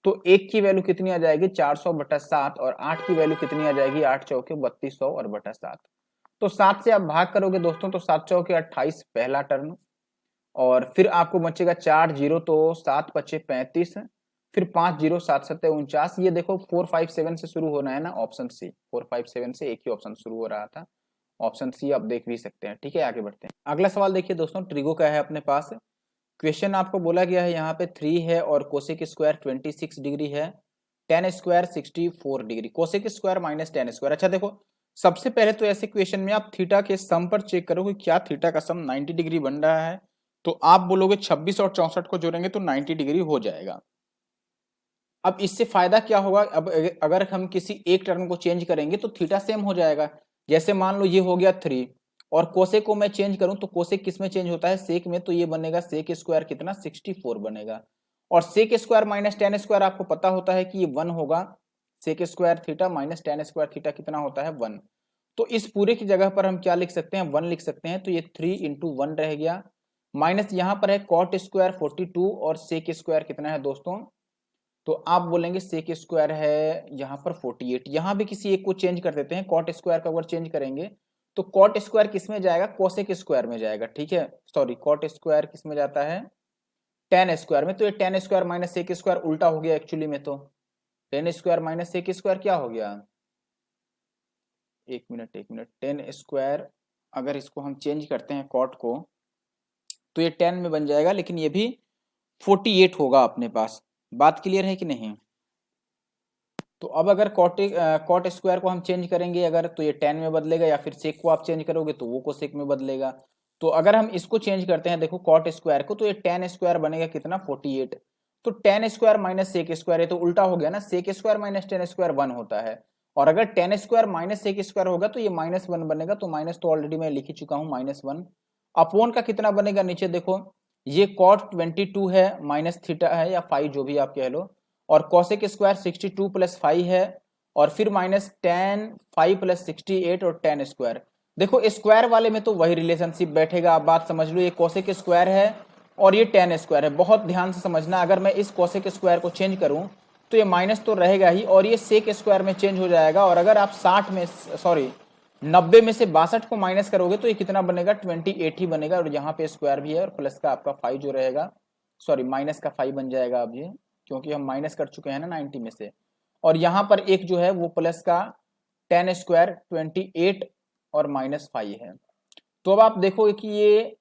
तो 1 की वैल्यू कितनी आ जाएगी 400 बटा 7, और 8 की वैल्यू कितनी आ जाएगी 8 चौके 3200 और बटा 7। तो 7 से आप भाग करोगे दोस्तों तो 7 चौके 28 पहला टर्म, और फिर आपको बचेगा 4 जीरो, तो 7 पचे 35, फिर 5 जीरो 7 सत्ते 49। ये देखो 457 से शुरू होना है ना, ऑप्शन सी 457 से एक ही ऑप्शन शुरू हो रहा था, ऑप्शन सी आप देख भी सकते हैं। ठीक है आगे बढ़ते हैं। अगला सवाल देखिए दोस्तों, ट्रिगो का है अपने पास। क्वेश्चन आपको बोला गया है यहाँ पे 3 है और कोसेक स्क्वायर 26 डिग्री है, ten square 64 degree, cosec square minus tan square. अच्छा देखो सबसे पहले तो ऐसे क्वेश्चन में आप थीटा के सम पर चेक करो कि क्या थीटा का सम 90 डिग्री बन रहा है, तो आप बोलोगे 26 और 64 को जोड़ेंगे तो 90 डिग्री हो जाएगा। अब इससे फायदा क्या होगा, अब अगर हम किसी एक टर्म को चेंज करेंगे तो थीटा सेम हो जाएगा। जैसे मान लो ये हो गया 3 और कोसेक को मैं चेंज करूं तो कोसेक किस में चेंज होता है, सेक में, तो ये बनेगा सेक स्क्वायर कितना 64 बनेगा। और sec square minus tan square आपको पता होता है कि ये 1 होगा, sec square theta minus tan square theta कितना होता है 1। तो इस पूरे की जगह पर हम क्या लिख सकते हैं 1 लिख सकते हैं, तो ये 3 इंटू 1 रह गया, माइनस यहाँ पर है कॉट स्क्वायर 42 और सेक स्क्वायर कितना है दोस्तों, तो आप बोलेंगे सेक स्क्वायर है यहाँ पर 48, यहाँ भी किसी एक को चेंज कर देते हैं, कॉट स्क्वायर का अगर चेंज करेंगे तो कॉट स्क्वायर किस में जाएगा, कोसेक स्क्वायर में जाएगा। ठीक है सॉरी कॉट स्क्वायर किस में जाता है टेन स्क्वायर में, तो ये tan square minus sec square उल्टा हो गया एक्चुअली में, तो tan square minus sec square क्या हो गया, एक मिनट, टेन स्क्वायर अगर इसको हम चेंज करते हैं कॉट को तो ये 10 में बन जाएगा, लेकिन ये भी 48 होगा अपने पास। बात क्लियर है कि नहीं। तो अब अगर कॉट स्क्वायर को हम चेंज करेंगे अगर, तो ये 10 में बदलेगा, या फिर सेक को आप चेंज करोगे तो वो कोसेक में बदलेगा। तो अगर हम इसको चेंज करते हैं देखो कॉट स्क्वायर को, तो ये 10 स्क्वायर बनेगा कितना 48, तो 10 स्क्वायर माइनस सेक स्क्वायर है तो उल्टा हो गया ना, सेक स्क्वायर माइनस 10 स्क्वायर 1 होता है, और अगर 10 स्क्वायर माइनस सेक स्क्वायर होगा तो ये -1 बनेगा, तो माइनस तो ऑलरेडी मैं लिख ही चुका हूँ -1। अपॉन का कितना बनेगा नीचे देखो, ये कॉट 22 है माइनस थीटा है या फाइव जो भी आप कह लो, और कोसेक स्क्वायर 62 प्लस 5 है, और फिर माइनस 10 5 प्लस 68 और 10 स्क्वायर। देखो स्क्वायर वाले में तो वही रिलेशनशिप बैठेगा, आप बात समझ लो, ये कोसेक स्क्वायर है और ये 10 स्क्वायर है। बहुत ध्यान से समझना, अगर मैं इस कोसेक स्क्वायर को चेंज करूं तो ये माइनस तो रहेगा ही, और ये सेक स्क्वायर में चेंज हो जाएगा, और अगर आप 90 में से 62 को माइनस करोगे तो ये कितना बनेगा 28 ही बनेगा, और यहाँ पे स्क्वायर भी है और प्लस का आपका 5 जो रहेगा, सॉरी माइनस का 5 बन जाएगा अब ये, क्योंकि हम माइनस कर चुके हैं ना 90 में से, और यहाँ पर एक जो है वो प्लस का 10 स्क्वायर 28 और -5 है। तो अब आप देखोगे कि ये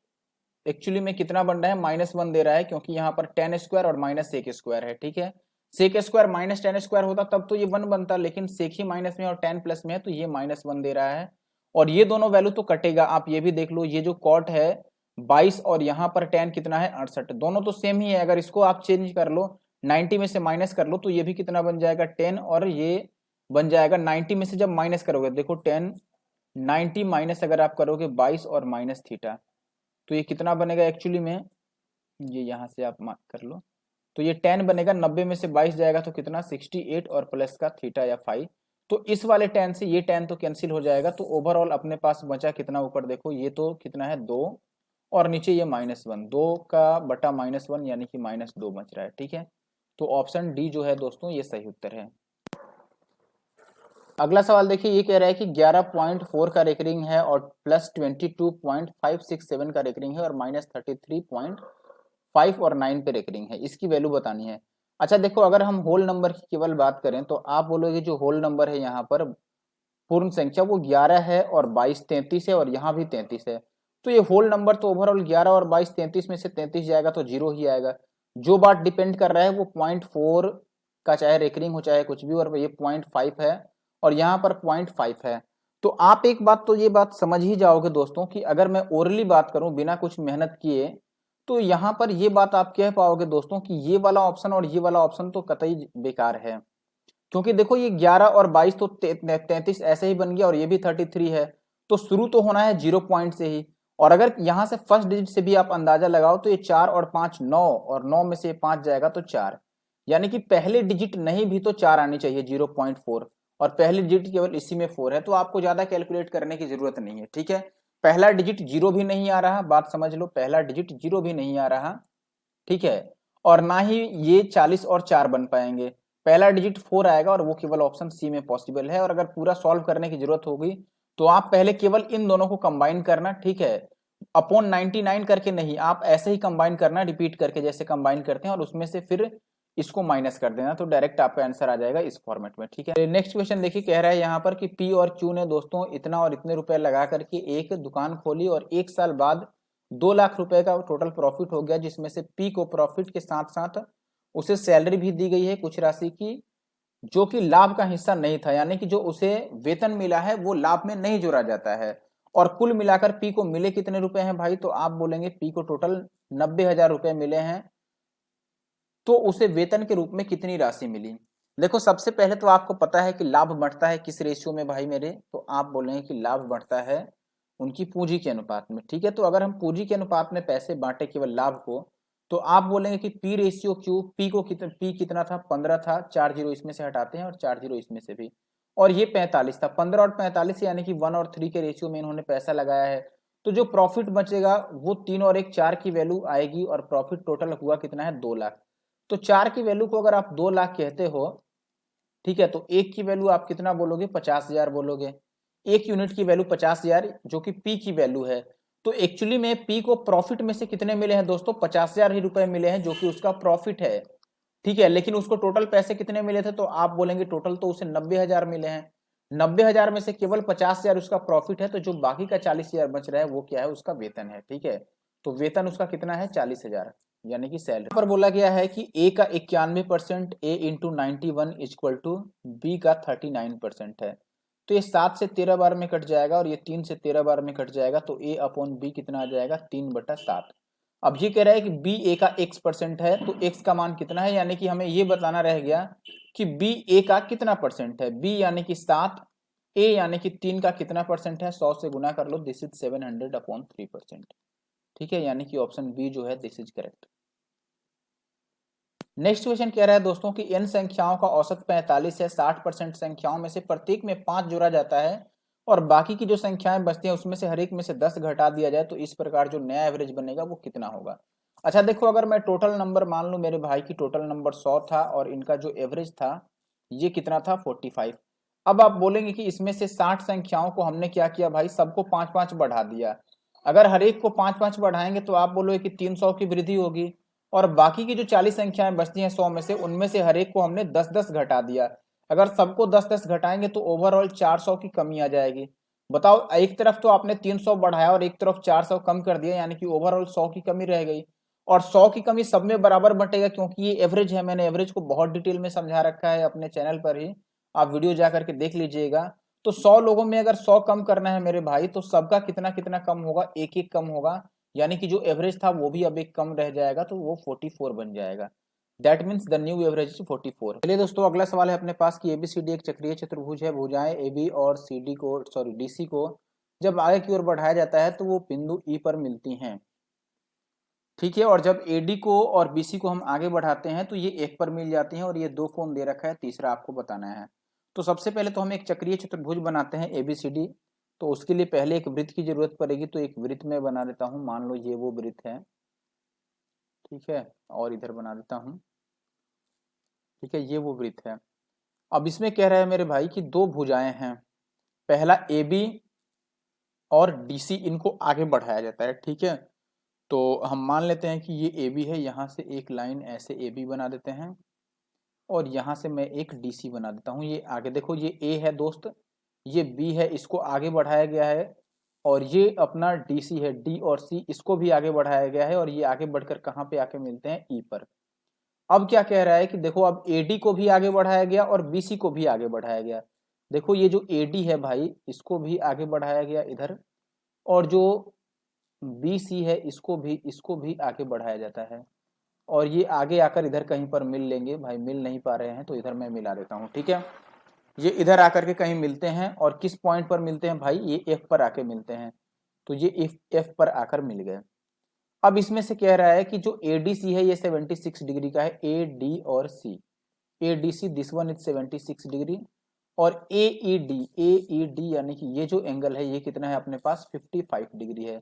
एक्चुअली में कितना बन रहा है -1 दे रहा है, क्योंकि यहाँ पर 10 स्क्वायर और माइनस सेक स्क्वायर है। ठीक है सेक स्क्वायर माइनस 10 स्क्वायर होता तब तो ये 1 बनता, लेकिन सेक ही माइनस में और 10 प्लस में है तो ये -1 दे रहा है, और ये दोनों वैल्यू तो कटेगा। आप ये भी देख लो, ये जो कॉट है 22 और यहाँ पर 10 कितना है 68, दोनों तो सेम ही है। अगर इसको आप चेंज कर लो 90 में से माइनस कर लो तो ये भी कितना बन जाएगा 10, और ये बन जाएगा 90 में से जब माइनस करोगे देखो 10 90 माइनस अगर आप करोगे 22 और माइनस थीटा, तो ये कितना बनेगा एक्चुअली में, ये यहाँ से आप मार्क कर लो, तो ये 10 बनेगा, 90 में से 22 जाएगा तो कितना 68 और प्लस का थीटा या फाई, तो इस वाले 10 से ये 10 तो कैंसिल हो जाएगा, तो ओवरऑल अपने पास बचा कितना, ऊपर देखो ये तो कितना है 2 और नीचे ये -1, 2 का बटा -1 यानी कि -2 बच रहा है। ठीक है, तो ऑप्शन डी जो है दोस्तों ये सही उत्तर है। अगला सवाल देखिए, ये कह रहा है कि 11.4 का रेकरिंग है और प्लस 22.567 का रेकरिंग है और -33.5 और 9 पे रेकरिंग है, इसकी वैल्यू बतानी है। अच्छा देखो, अगर हम होल नंबर की केवल बात करें तो आप बोलोगे जो होल नंबर है यहाँ पर पूर्ण संख्या वो 11 है और 22 33 है और यहाँ भी 33 है, तो ये होल नंबर तो ओवरऑल 11 और 22 33 में से 33 जाएगा तो 0 ही आएगा। जो बात डिपेंड कर रहा है वो 0.4 का चाहे रेकरिंग हो चाहे कुछ भी, और ये 0.5 है और यहाँ पर 0.5 है। तो आप एक बात तो ये बात समझ ही जाओगे दोस्तों कि अगर मैं ओरली बात करूं बिना कुछ मेहनत किए, तो यहाँ पर ये बात आप कह पाओगे दोस्तों कि ये वाला ऑप्शन और ये वाला ऑप्शन तो कतई बेकार है, क्योंकि देखो ये 11 और 22 तो 33 ऐसे ही बन गया और ये भी 33 है, तो शुरू तो होना है 0 पॉइंट से ही, और अगर यहाँ से फर्स्ट डिजिट से भी आप अंदाजा लगाओ तो ये 4 और 5 9 और 9 में से 5 जाएगा तो 4, यानी कि पहले डिजिट नहीं भी तो 4 आनी चाहिए 0.4, और पहले डिजिट केवल इसी में 4 है, तो आपको ज्यादा कैलकुलेट करने की जरूरत नहीं है। ठीक है, पहला डिजिट 0 भी नहीं आ रहा, बात समझ लो, पहला डिजिट 0 भी नहीं आ रहा। ठीक है, और ना ही ये 40 और 4 बन पाएंगे, पहला डिजिट 4 आएगा और वो केवल ऑप्शन सी में पॉसिबल है। और अगर पूरा सॉल्व करने की जरूरत होगी तो आप पहले केवल इन दोनों को कंबाइन करना, ठीक है, अपॉन 99 करके नहीं, आप ऐसे ही कंबाइन करना रिपीट करके जैसे कंबाइन करते हैं, और उसमें से फिर इसको माइनस कर देना, तो डायरेक्ट आपका आंसर आ जाएगा इस फॉर्मेट में। ठीक है, नेक्स्ट क्वेश्चन देखिए, कह रहा है यहाँ पर कि पी और क्यू ने दोस्तों इतना और इतने रुपए लगा करके एक दुकान खोली और 1 साल बाद 2 लाख रुपए का टोटल प्रॉफिट हो गया, जिसमें से पी को प्रॉफिट के साथ साथ उसे सैलरी भी दी गई है कुछ राशि की, जो कि लाभ का हिस्सा नहीं था, यानी कि जो उसे वेतन मिला है वो लाभ में नहीं जोड़ा जाता है। और कुल मिलाकर पी को मिले कितने रुपए हैं भाई, तो आप बोलेंगे पी को टोटल 90,000 रुपए मिले हैं, तो उसे वेतन के रूप में कितनी राशि मिली। देखो सबसे पहले तो आपको पता है कि लाभ बढ़ता है किस रेशियो में भाई मेरे, तो आप बोलेंगे कि लाभ बढ़ता है उनकी पूंजी के अनुपात में। ठीक है, तो अगर हम पूंजी के अनुपात में पैसे बांटे केवल लाभ को, तो आप बोलेंगे कि पी रेशियो क्यू, पी कितना था 15 था, 4 जीरो इसमें से हटाते हैं और 4 जीरो इसमें से भी, और ये 45 था, 15 और 45 यानी कि 1 और 3 के रेशियो में इन्होंने पैसा लगाया है, तो जो प्रॉफिट बचेगा वो 3 और 1 4 की वैल्यू आएगी, और प्रॉफिट टोटल हुआ कितना है 2 लाख। तो 4 की वैल्यू को अगर आप 2 लाख कहते हो, ठीक है, तो एक की वैल्यू आप कितना बोलोगे 50,000 बोलोगे, एक यूनिट की वैल्यू 50,000 जो कि पी की वैल्यू है। तो एक्चुअली में पी को प्रॉफिट में से कितने मिले हैं दोस्तों, 50,000 ही रुपए मिले हैं जो कि उसका प्रॉफिट है। ठीक है, लेकिन उसको टोटल पैसे कितने मिले थे, तो आप बोलेंगे टोटल तो उसे 90,000 मिले हैं, 90,000 में से केवल 50,000 उसका प्रॉफिट है, तो जो बाकी का 40,000 बच रहा है वो क्या है, उसका वेतन है। ठीक है, तो वेतन उसका कितना है 40,000, यानी कि सैलरी। पर बोला गया है कि ए का 91%, ए इंटू 91 इक्वल टू बी का 39% है, तो ये 7 से 13 बार में कट जाएगा और ये 3 से 13 बार में कट जाएगा, तो ए अपॉन बी कितना आ जाएगा 3/7। अब ये कह रहा है कि बी ए का x% है, तो x का मान कितना है, यानी कि हमें ये बताना रह गया कि बी ए का कितना परसेंट है, बी यानी कि 7, ए यानी कि 3 का कितना परसेंट है, 100 से गुना कर लो, दिस इज 700/3%। ठीक है, यानी कि ऑप्शन बी जो है this is correct. Next question कह रहा है दोस्तों कि n संख्याओं का औसत 45 है, 60% संख्याओं में से प्रत्येक में 5 जोड़ा जाता है और बाकी की जो संख्याएं बचती हैं उसमें से हर एक में से 10 घटा दिया जाए, तो इस प्रकार जो नया एवरेज बनेगा वो कितना होगा। अच्छा देखो, अगर मैं टोटल नंबर मान लूं, मेरे भाई की टोटल नंबर 100 था और इनका जो एवरेज था ये कितना था 45। अब आप बोलेंगे कि इसमें से 60 संख्याओं को हमने क्या किया भाई, सबको 5-5 बढ़ा दिया। अगर हर एक को 5-5 बढ़ाएंगे तो आप बोलोगे कि 300 की वृद्धि होगी, और बाकी की जो 40 संख्याएं बचती हैं 100 में से, उनमें से हर एक को हमने 10-10 घटा दिया। अगर सबको 10-10 घटाएंगे तो ओवरऑल 400 की कमी आ जाएगी। बताओ, एक तरफ तो आपने 300 बढ़ाया और एक तरफ 400 कम कर दिया, यानी कि ओवरऑल 100 की कमी रह गई, और 100 की कमी सब में बराबर बटेगा, क्योंकि ये एवरेज है। मैंने एवरेज को बहुत डिटेल में समझा रखा है अपने चैनल पर ही, आप वीडियो जा करके देख लीजिएगा। तो 100 लोगों में अगर 100 कम करना है मेरे भाई, तो सबका कितना कितना कम होगा, एक एक कम होगा, यानी कि जो एवरेज था वो भी अब एक कम रह जाएगा, तो वो 44 बन जाएगा। That means the new average is 44। चलिए दोस्तों, अगला सवाल है अपने पास कि एबीसीडी एक चक्रीय चतुर्भुज है, भुजाएं एबी और सीडी को, सॉरी डीसी को जब आगे की ओर बढ़ाया जाता है तो वो बिंदु ई पर मिलती हैं, ठीक है। और जब एडी को और बीसी को हम आगे बढ़ाते हैं तो ये एफ पर मिल जाती हैं, और ये दो कोण दे रखा है, तीसरा आपको बताना है। तो सबसे पहले तो हम एक चक्रीय चतुर्भुज बनाते हैं एबीसीडी। तो उसके लिए पहले एक वृत्त की जरूरत पड़ेगी, तो एक वृत्त में बना देता हूं, मान लो ये वो वृत्त है, ठीक है, और इधर बना देता हूं, ठीक है, ये वो वृत्त है। अब इसमें कह रहा है मेरे भाई कि दो भुजाएं हैं, पहला ए बी और डी सी, इनको आगे बढ़ाया जाता है, ठीक है। तो हम मान लेते हैं कि ये ए बी है, यहाँ से एक लाइन ऐसे ए बी बना देते हैं, और यहाँ से मैं एक डी सी बना देता हूँ। ये आगे देखो, ये ए है दोस्त, ये बी है, इसको आगे बढ़ाया गया है, और ये अपना डी सी है, डी और सी, इसको भी आगे बढ़ाया गया है, और ये आगे बढ़कर कहाँ पे आके मिलते हैं, ई पर। अब क्या कह रहा है कि देखो, अब एडी को भी आगे बढ़ाया गया और बीसी को भी आगे बढ़ाया गया। देखो ये जो एडी है भाई, इसको भी आगे बढ़ाया गया इधर, और जो बीसी है इसको भी आगे बढ़ाया जाता है, और ये आगे आकर इधर कहीं पर मिल लेंगे। भाई मिल नहीं पा रहे हैं तो इधर मैं मिला देता हूँ, ठीक है। ये इधर आकर के कहीं मिलते हैं, और किस पॉइंट पर मिलते हैं भाई, ये एफ पर आके मिलते हैं। तो ये एफ पर आकर मिल गए। अब इसमें से कह रहा है कि जो एडीसी है ये 76 डिग्री का है, ए डी और C, ADC this one is 76 degree, और एईडी यानी कि ये जो एंगल है ये कितना है अपने पास, 55 डिग्री है।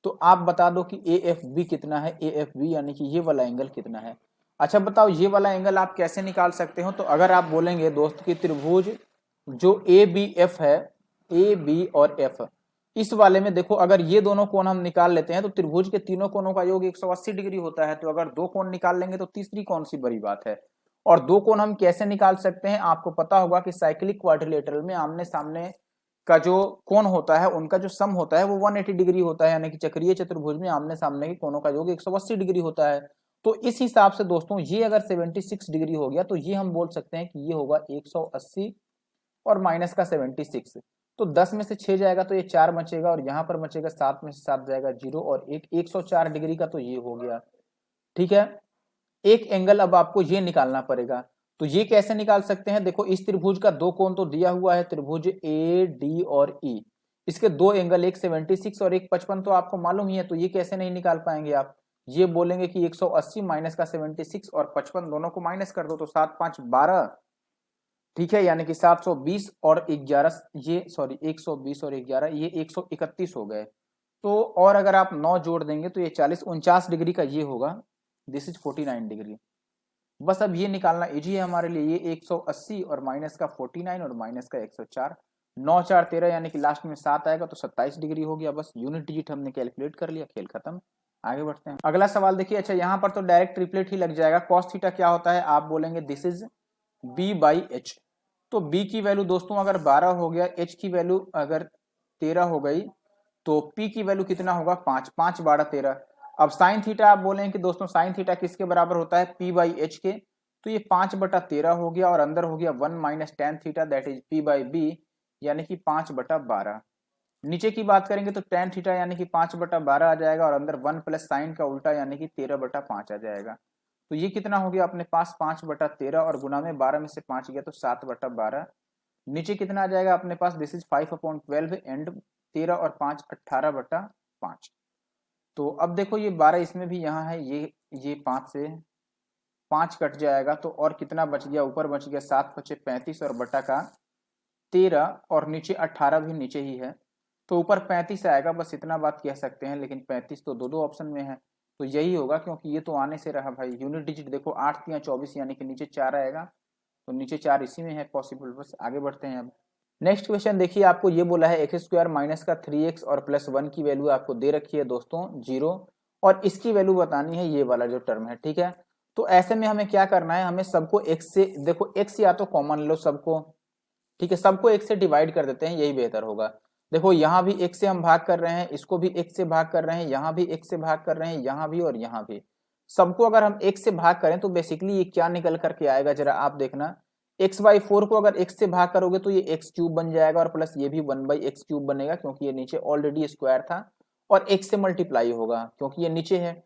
तो आप बता दो कि ए एफ बी कितना है, ए एफ बी यानी कि ये वाला एंगल कितना है। अच्छा बताओ, ये वाला एंगल आप कैसे निकाल सकते हो। तो अगर आप बोलेंगे दोस्त कि त्रिभुज जो ए बी एफ है, ए बी और एफ, इस वाले में देखो, अगर ये दोनों कोण हम निकाल लेते हैं तो त्रिभुज के तीनों कोणों का योग 180 डिग्री होता है। तो अगर दो कोण निकाल लेंगे तो तीसरी कौन सी बड़ी बात है। और दो कोण हम कैसे निकाल सकते हैं, आपको पता होगा कि साइक्लिक क्वाड्रिलेटरल में आमने सामने का जो कोण होता है उनका जो सम होता है वो 180 डिग्री होता है, यानी कि चक्रीय चतुर्भुज में आमने सामने के कोणों का योग 180 डिग्री होता है। तो इस हिसाब से दोस्तों ये अगर 76 डिग्री हो गया तो ये हम बोल सकते हैं कि ये होगा 180 और माइनस का 76। तो 10 में से 6 जाएगा तो ये 4 बचेगा, और यहाँ पर बचेगा 7 में से 7 जाएगा 0, और एक 104 डिग्री का तो ये हो गया, ठीक है। एक एंगल अब आपको ये निकालना पड़ेगा। तो ये कैसे निकाल सकते हैं, देखो इस त्रिभुज का दो कोण तो दिया हुआ है, त्रिभुज ए डी और ई, इसके दो एंगल, एक 76 और एक 55 तो आपको मालूम ही है। तो ये कैसे नहीं निकाल पाएंगे आप, ये बोलेंगे कि 180 माइनस का 76 और 55 दोनों को माइनस कर दो, तो 7 5 12, ठीक है, यानी कि 720 और 11, ये सॉरी 120 और 11, ये 131 हो गए। तो और अगर आप 9 जोड़ देंगे तो ये 40 49 डिग्री का ये होगा, दिस इज 49 डिग्री। बस अब ये निकालना इजी है हमारे लिए, ये 180 और माइनस का 49 और माइनस का 104, 9 4 13 यानी कि लास्ट में 7 आएगा तो 27 डिग्री हो गया। बस यूनिट डिजिट हमने कैलकुलेट कर लिया, खेल खत्म। आगे बढ़ते हैं, अगला सवाल देखिए। अच्छा यहाँ पर तो डायरेक्ट ट्रिपलेट ही लग जाएगा। कॉस थीटा क्या होता है, आप बोलेंगे this is B by H. तो बी की वैल्यू दोस्तों अगर 12 हो गया, एच की वैल्यू अगर 13 हो गई, तो पी की वैल्यू कितना होगा, 5, 5 12 13। अब साइन थीटा आप बोलें कि दोस्तों साइन थीटा किसके बराबर होता है, पी बाई एच के। तो ये 5/13 हो गया, और अंदर हो गया 1 minus tan theta that is P by B, यानी कि 5/12। नीचे की बात करेंगे तो टेन थीटा यानी कि 5/12 आ जाएगा, और अंदर 1 प्लस साइन का उल्टा यानी कि 13/5 आ जाएगा। तो ये कितना हो गया अपने पास, 5/13, और गुना में 12 में से 5 गया तो 7/12। नीचे कितना आ जाएगा अपने पास, दिस इज 5/12 एंड 13 और 5 18/5। तो अब देखो ये 12 इसमें भी यहाँ है, ये 5 से 5 कट जाएगा, तो और कितना बच गया, ऊपर बच गया 7 बचे 35 और बटा का 13, और नीचे 18 भी नीचे ही है, तो ऊपर 35 आएगा। बस इतना बात कह सकते हैं, लेकिन 35 तो दो ऑप्शन में है, तो यही होगा, क्योंकि ये तो आने से रहा भाई। यूनिट डिजिट देखो 8 या 24 यानी कि नीचे 4 आएगा, तो नीचे 4 इसी में है पॉसिबल। बस आगे बढ़ते हैं अब। नेक्स्ट क्वेश्चन देखिए, आपको ये बोला है एक्स स्क्वायर माइनस का 3x और प्लस 1 की वैल्यू आपको दे रखी है दोस्तों 0, और इसकी वैल्यू बतानी है ये वाला जो टर्म है, ठीक है। तो ऐसे में हमें क्या करना है, हमें सबको x से, देखो x या तो कॉमन लो सबको, ठीक है, सबको x से डिवाइड कर देते हैं, यही बेहतर होगा। देखो यहाँ भी x से हम भाग कर रहे हैं, इसको भी x से भाग कर रहे हैं, यहाँ भी x से भाग कर रहे हैं, यहाँ भी और यहाँ भी। सबको अगर हम x से भाग करें तो बेसिकली ये क्या निकल करके आएगा, जरा आप देखना। x/4 को अगर x से भाग करोगे तो ये x³ बन जाएगा, और प्लस ये भी 1/x³ बनेगा, क्योंकि ये नीचे ऑलरेडी स्क्वायर था, और x से मल्टीप्लाई होगा क्योंकि ये नीचे है।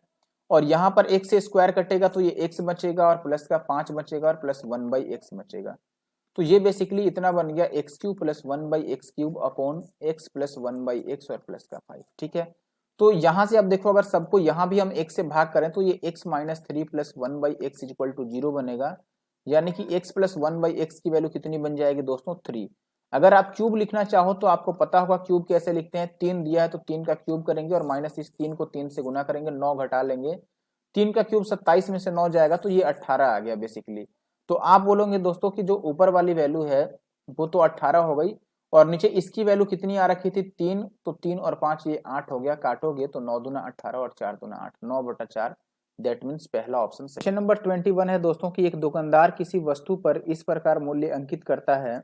और यहाँ पर x से स्क्वायर कटेगा तो ये x बचेगा, और प्लस का 5 बचेगा, और प्लस 1/x बचेगा। तो ये बेसिकली इतना बन गया x cube plus 1/x³ upon x plus 1/x और प्लस का 5। ठीक है, तो यहां से अब देखो, अगर सबको यहां भी हम x से भाग करें तो ये x minus 3 plus 1/x equal to 0 बनेगा, यानी कि x प्लस 1/x की वैल्यू कितनी बन जाएगी दोस्तों 3। अगर आप क्यूब लिखना चाहो तो आपको पता होगा क्यूब कैसे लिखते हैं, 3 दिया है तो 3 का क्यूब करेंगे और माइनस इस 3 को 3 से गुना करेंगे, 9 घटा लेंगे, 3 का क्यूब 27 में से 9 जाएगा तो ये 18 आ गया बेसिकली। तो आप बोलोगे दोस्तों कि जो ऊपर वाली वैल्यू है वो तो 18 हो गई, और नीचे इसकी वैल्यू कितनी आ रखी थी 3, तो 3 और 5 ये 8 हो गया, काटोगे तो 9 दूना 18 और 4 दूना 8, 9/4। दैट मीन्स पहला ऑप्शन। क्वेश्चन नंबर 21 है दोस्तों कि एक दुकानदार किसी वस्तु पर इस प्रकार मूल्य अंकित करता है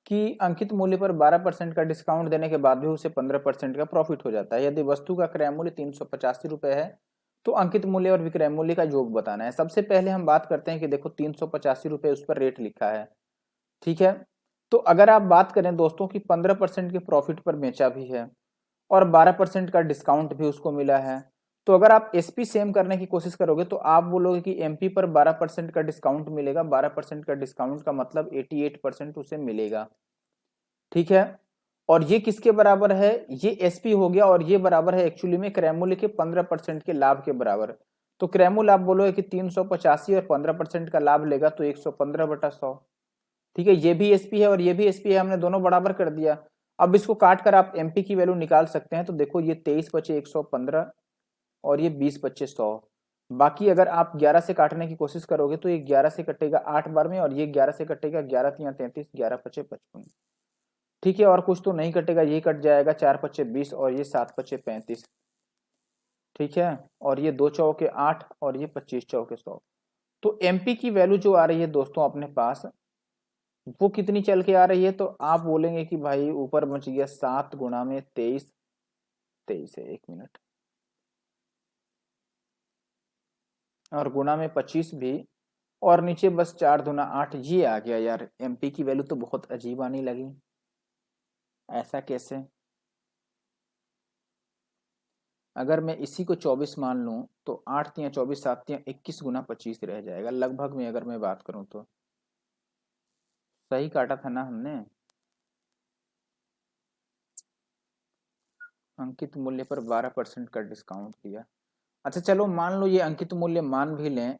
कि अंकित मूल्य पर 12% का डिस्काउंट देने के बाद भी उसे 15% का प्रॉफिट हो जाता है। यदि वस्तु का क्रय मूल्य 385 रुपए है तो अंकित मूल्य और विक्रय मूल्य का योग बताना है। सबसे पहले हम बात करते हैं कि देखो 385 रुपए उस पर रेट लिखा है, ठीक है। तो अगर आप बात करें दोस्तों की 15% के प्रॉफिट पर बेचा भी है और 12% का डिस्काउंट भी उसको मिला है, तो अगर आप एसपी सेम करने की कोशिश करोगे तो आप बोलोगे कि एमपी पर 12% का डिस्काउंट मिलेगा, 12% का डिस्काउंट का मतलब 88% उसे मिलेगा, ठीक है। और ये किसके बराबर है, ये एसपी हो गया, और ये बराबर है एक्चुअली में क्रय मूल्य के 15% के लाभ के बराबर। तो क्रय मूल्य आप बोलोगे कि 385 और 15% का लाभ लेगा तो 115/100, ठीक है। ये भी एसपी है और ये भी एसपी है, हमने दोनों बराबर कर दिया। अब इसको काट कर आप एमपी की वैल्यू निकाल सकते हैं, तो देखो ये 23 बचे 115 और ये 20 बचे 100। बाकी अगर आप 11 से काटने की कोशिश करोगे तो ये 11 से कटेगा 8 बार में, और ये 11 से कटेगा 11 × 33, 11 × 5 = 55, ठीक है। और कुछ तो नहीं कटेगा, ये कट जाएगा 4 × 5 = 20 और ये 7 × 5 = 35, ठीक है। और ये 2 चौके 8 और ये 25 चौके 100। तो एमपी की वैल्यू जो आ रही है दोस्तों अपने पास वो कितनी चल के आ रही है, तो आप बोलेंगे कि भाई ऊपर बच गया 7 गुणा में 23, 23 है 1 मिनट, और गुणा में 25 भी, और नीचे बस 4 दूना 8, ये आ गया। यार एमपी की वैल्यू तो बहुत अजीब आने लगी, ऐसा कैसे। अगर मैं इसी को 24 मान लूं तो 8 × 24 7 × 21 गुना 25 रह जाएगा लगभग में, अगर मैं बात करूं तो सही काटा था ना हमने। अंकित मूल्य पर 12% का डिस्काउंट दिया। अच्छा चलो मान लो ये अंकित मूल्य मान भी लें,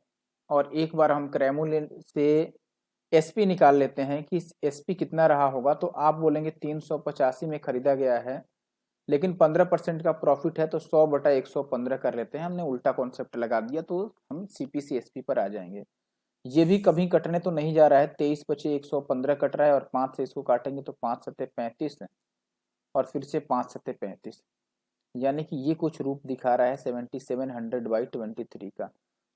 और एक बार हम क्रय मूल्य से एसपी निकाल लेते हैं कि एसपी कितना रहा होगा। तो आप बोलेंगे 385 में खरीदा गया है, लेकिन 15% का प्रॉफिट है, तो 100/115 कर लेते हैं। हमने उल्टा कॉन्सेप्ट लगा दिया तो हम सीपीसी एसपी पर आ जाएंगे। ये भी कभी कटने तो नहीं जा रहा है, 23 बचे 115 कट रहा है, और 5 से इसको काटेंगे तो 5 × 7 = 35 और फिर से 5 × 7 = 35, यानी कि ये कुछ रूप दिखा रहा है 7700/23 का।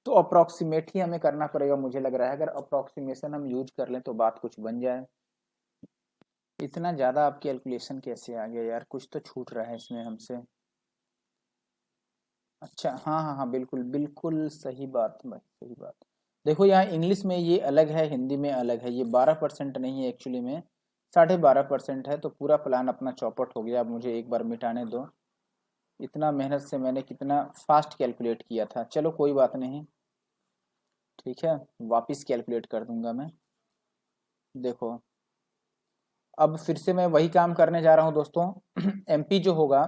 तो अप्रोक्सीमेट ही हमें करना पड़ेगा मुझे लग रहा है, अगर अप्रोक्सीमेशन हम यूज कर लें तो बात कुछ बन जाए। इतना ज्यादा आप कैलकुलेशन कैसे आ गया यार, कुछ तो छूट रहा है इसमें हमसे। अच्छा हाँ हाँ हाँ, बिल्कुल बिल्कुल सही बात भाई, सही बात। देखो यहाँ इंग्लिश में ये अलग है, हिंदी में अलग है, ये 12% नहीं है एक्चुअली में 12.5% है। तो पूरा प्लान अपना चौपट हो गया। अब मुझे एक बार मिटाने दो, इतना मेहनत से मैंने कितना फास्ट कैलकुलेट किया था। चलो कोई बात नहीं, ठीक है, वापस कैलकुलेट कर दूंगा मैं। देखो अब फिर से मैं वही काम करने जा रहा हूँ दोस्तों। एमपी जो होगा,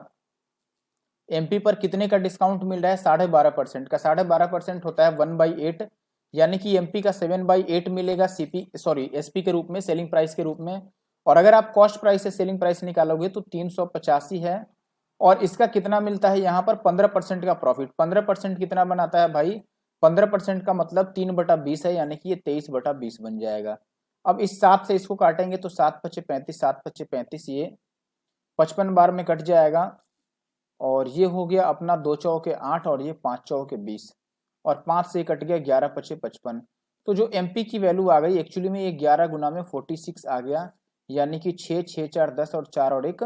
एमपी पर कितने का डिस्काउंट मिल रहा है, 12.5% का। 12.5% होता है 1/8, यानी कि एमपी का 7/8 मिलेगा सीपी सॉरी एसपी के रूप में, सेलिंग प्राइस के रूप में। और अगर आप कॉस्ट प्राइस से सेलिंग प्राइस निकालोगे तो 385 है, और इसका कितना मिलता है यहाँ पर 15% का प्रॉफिट। 15% कितना बनाता है भाई, 15% का मतलब 3/20 है, यानी कि ये 23/20 बन जाएगा। अब इस 7 से इसको काटेंगे तो 7 × 5 = 35, 7 × 5 = 35, ये 55 बार में कट जाएगा। और ये हो गया अपना 2 चौके 8 और ये 5 चौके 20, और 5 से कट गया 11 × 5 = 55। तो जो एमपी की वैल्यू आ गई एक्चुअली में ये 11 गुना में 46 आ गया, यानी कि 6 6 4 10 और 4 और 1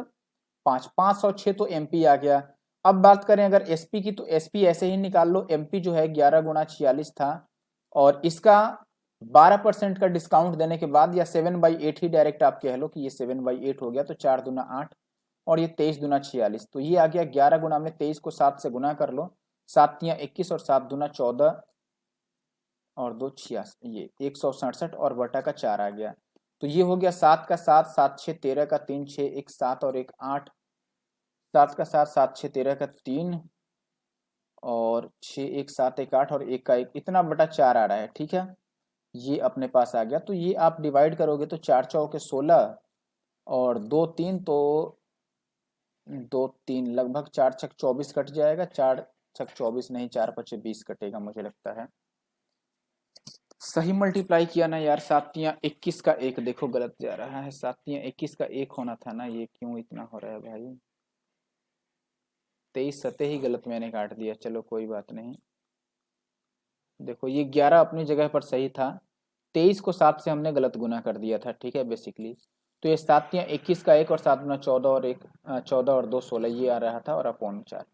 5, 506 तो एमपी आ गया। अब बात करें अगर एसपी की, तो एसपी ऐसे ही निकाल लो। एमपी जो है 11 गुना 46 था, और इसका 12% का डिस्काउंट देने के बाद, या 7/8 ही डायरेक्ट आप कह लो कि ये 7/8 हो गया, तो 4 दूना 8 और ये 23 दूना 46, तो ये आ गया 11 गुना में 23 को 7 से गुना कर लो, 7 × 21 और 7 दूना 14, और 2 86, ये 167 और बटा का 4 आ गया। तो ये हो गया 7 का 7, 7 6 13 का 3, 6 1 7 और 1 8, 7 का 7, 7 6 13 का 3 और 6 1 7 1 8 और 1 का 1, इतना बटा 4 आ रहा है। ठीक है, ये अपने पास आ गया। तो ये आप डिवाइड करोगे तो 4 चौके 16 और 2 3, तो 2 3 लगभग 4 छक 24 कट जाएगा। 4 छक 24 नहीं, 4 पचे 20 कटेगा मुझे लगता है। सही मल्टीप्लाई किया ना यार। 7 तियां 21 का 1 देखो गलत जा रहा है। 7 तियां 21 का 1 होना था ना, ये क्यों इतना हो रहा है भाई। 23 सतह ही गलत मैंने काट दिया। चलो कोई बात नहीं। देखो ये 11 अपनी जगह पर सही था, 23 को 7 से हमने गलत गुना कर दिया था। ठीक है बेसिकली। तो ये 7 तियां 21 का 1 और 7 गुना 14 और 1 14 और 2 16 ये आ रहा था और अपॉन 4।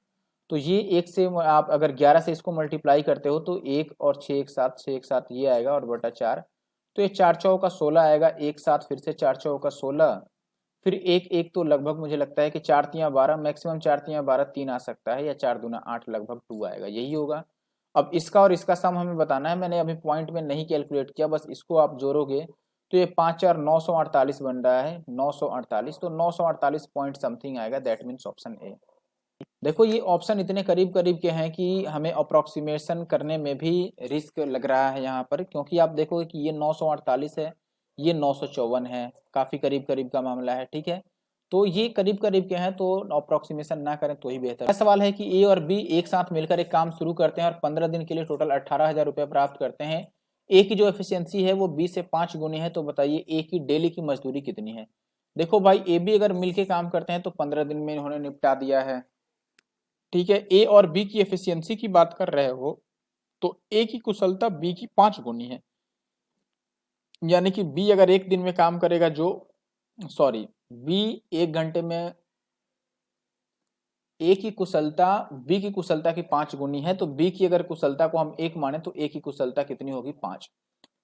तो ये 1 से आप अगर 11 से इसको मल्टीप्लाई करते हो तो 1 और 6 1 7, 6 1 7 ये आएगा और बटा 4। तो ये 4 चौ का 16 आएगा, 1 7 फिर से 4 चौ का 16, फिर 1 1 तो लगभग मुझे लगता है कि 4 तियां 12, मैक्सिमम 4 तियां 12 3 आ सकता है, या 4 दूना 8 लगभग 2 आएगा, यही होगा। अब इसका और इसका सम हमें बताना है। मैंने अभी पॉइंट में नहीं कैलकुलेट किया, बस इसको आप जोड़ोगे तो ये 5 4 948 बन रहा है, 948। तो 948 पॉइंट समथिंग आएगा, दैट मीन्स ऑप्शन ए। देखो ये ऑप्शन इतने करीब करीब के हैं कि हमें अप्रोक्सीमेशन करने में भी रिस्क लग रहा है यहाँ पर, क्योंकि आप देखोगे कि ये 948 है, ये 954 है, काफी करीब करीब का मामला है। ठीक है, तो ये करीब करीब के हैं, तो अप्रोक्सीमेशन ना करें तो ही बेहतर है। सवाल है कि ए और बी एक साथ मिलकर एक काम शुरू करते हैं और 15 दिन के लिए टोटल 18,000 रुपये प्राप्त करते हैं। ए की जो एफिशिएंसी है वो बी से 5 गुनी है, तो बताइए ए की डेली की मजदूरी कितनी है। देखो भाई ए बी अगर मिलके काम करते हैं तो 15 दिन में इन्होंने निपटा दिया है। ठीक है, ए और बी की एफिशिएंसी की बात कर रहे हो तो ए की कुशलता बी की 5 गुनी है, यानी कि बी अगर एक दिन में काम करेगा बी 1 घंटे में, ए की कुशलता बी की कुशलता की 5 गुनी है, तो बी की अगर कुशलता को हम 1 माने तो ए की कुशलता कितनी होगी 5।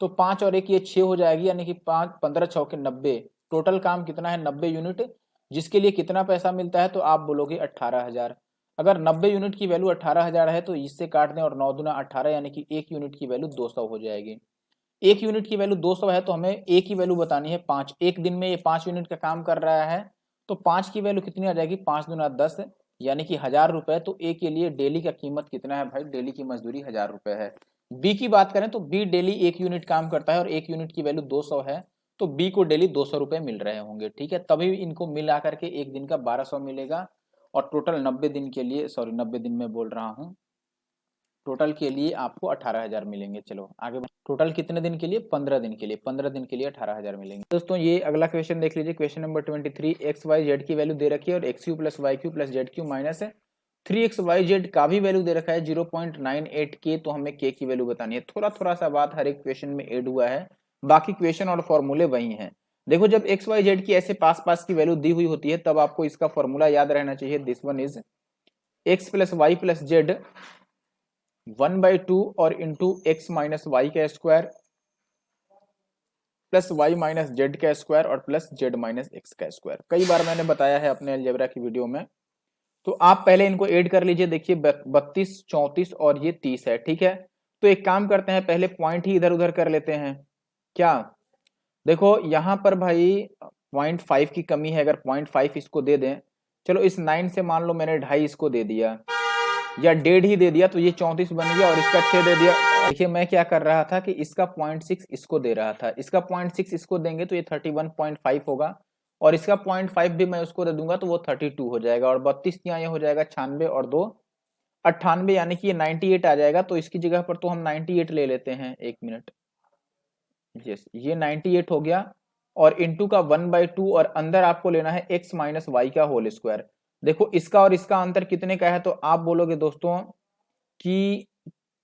तो 5 और 1 ये 6 हो जाएगी, यानी कि 5 15 6 के 90, टोटल काम कितना है 90 यूनिट, जिसके लिए कितना पैसा मिलता है तो आप बोलोगे 18,000। अगर 90 यूनिट की वैल्यू 18,000 है तो इससे काट दें और 9 दूना 18, यानी कि 1 यूनिट की वैल्यू 200 हो जाएगी। 1 यूनिट की वैल्यू 200 है तो हमें ए की वैल्यू बतानी है 5। एक दिन में ये 5 यूनिट का काम कर रहा है, तो 5 की वैल्यू कितनी आ जाएगी, 5 दूना 10, यानी कि 1,000 रुपए। तो ए के लिए डेली का कीमत कितना है भाई, डेली की मजदूरी 1,000 रुपए है। बी की बात करें तो बी डेली 1 यूनिट काम करता है और 1 यूनिट की वैल्यू 200 है, तो बी को डेली 200 रुपए मिल रहे होंगे। ठीक है, तभी इनको मिला करके एक दिन का 1200 मिलेगा, और टोटल 90 दिन के लिए, 90 दिन में बोल रहा हूँ, टोटल के लिए आपको 18,000 मिलेंगे। चलो आगे टोटल कितने दिन के लिए, 15 दिन के लिए, 15 दिन के लिए 18,000 मिलेंगे। दोस्तों ये अगला क्वेश्चन देख लीजिए, question number 23। X Y Z की वैल्यू दे रखी है और X cube plus Y cube plus Z cube minus 3xyz का भी वैल्यू दे रखा है 0.98 के, तो हमें के की वैल्यू बतानी है। थोड़ा थोड़ा सा बात हर एक क्वेश्चन में ऐड हुआ है, बाकी क्वेश्चन और फॉर्मूले वही हैं। देखो जब एक्स वाई जेड की ऐसे पास पास की वैल्यू दी हुई होती है तब आपको इसका फॉर्मूला याद रहना चाहिए। This one is X plus Y plus Z 1/2 और इंटू एक्स माइनस वाई का square plus Y minus Z का स्क्वायर और प्लस जेड माइनस एक्स का स्क्वायर। कई बार मैंने बताया है अपने अलजेब्रा की वीडियो में, तो आप पहले इनको ऐड कर लीजिए। देखिए 32 34 और ये 30 है। ठीक है, तो एक काम करते हैं, पहले पॉइंट ही इधर उधर कर लेते हैं क्या। देखो यहाँ पर भाई 0.5 की कमी है, अगर 0.5 इसको दे दें, चलो इस 9 से मान लो मैंने 2.5 इसको दे दिया या 1.5 ही दे दिया, तो ये 34 बन गया और इसका 6 दे दिया। देखिए मैं क्या कर रहा था कि इसका 0.6 इसको दे रहा था, इसका 0.6 इसको देंगे तो ये 31.5 होगा, और इसका 0.5 भी मैं उसको दे दूंगा तो वो 32 हो जाएगा, और 32 यहाँ ये हो जाएगा 96 और 2 98, यानी कि ये 98 आ जाएगा। तो इसकी जगह पर तो हम 98 ले लेते हैं, 1 मिनट, यस ये 98 हो गया, और इंटू का 1/2 और अंदर आपको लेना है x माइनस वाई का होल स्क्वायर। देखो इसका और इसका अंतर कितने का है, तो आप बोलोगे दोस्तों कि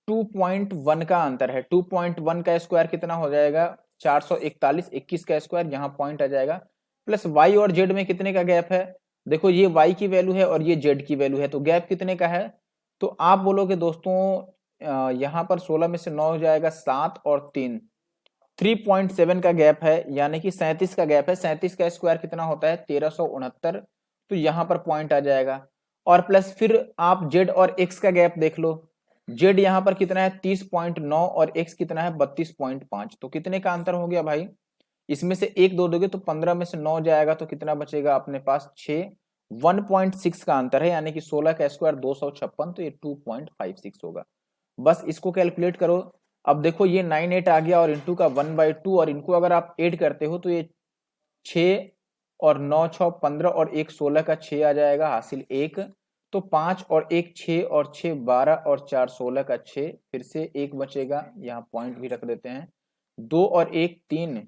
2.1 का अंतर है। 2.1 का स्क्वायर कितना हो जाएगा, 441, 21 का स्क्वायर, यहाँ पॉइंट आ जाएगा, प्लस y और z में कितने का गैप है। देखो ये y की वैल्यू है और ये z की वैल्यू है, तो गैप कितने का है, तो आप बोलोगे दोस्तों यहाँ पर 16 में से 9 हो जाएगा 7 और 3, 3.7 का गैप है, यानी कि 37 का गैप है। 37 का स्क्वायर कितना होता है 1369, तो यहाँ पर पॉइंट आ जाएगा। और प्लस फिर आप z और x का गैप देख लो, जेड यहाँ पर कितना है 30.9 और एक्स कितना है 32.5। तो कितने का अंतर हो गया भाई, इसमें से एक दो दोगे तो 15 में से 9 जाएगा तो कितना बचेगा अपने पास 6। 1.6 का अंतर है, यानी कि 16 का स्क्वायर 256, तो ये 2.56 होगा। बस इसको कैलकुलेट करो। अब देखो ये 98 आ गया और इंटू का 1/2, और इनको अगर आप ऐड करते हो तो ये 6 और 9 6 15 और 1 16 का 6 आ जाएगा, हासिल 1। तो 5 और 1 6 और 6 12 और 4 16 का 6, फिर से 1 बचेगा, यहाँ पॉइंट भी रख देते हैं। 2 और 1 3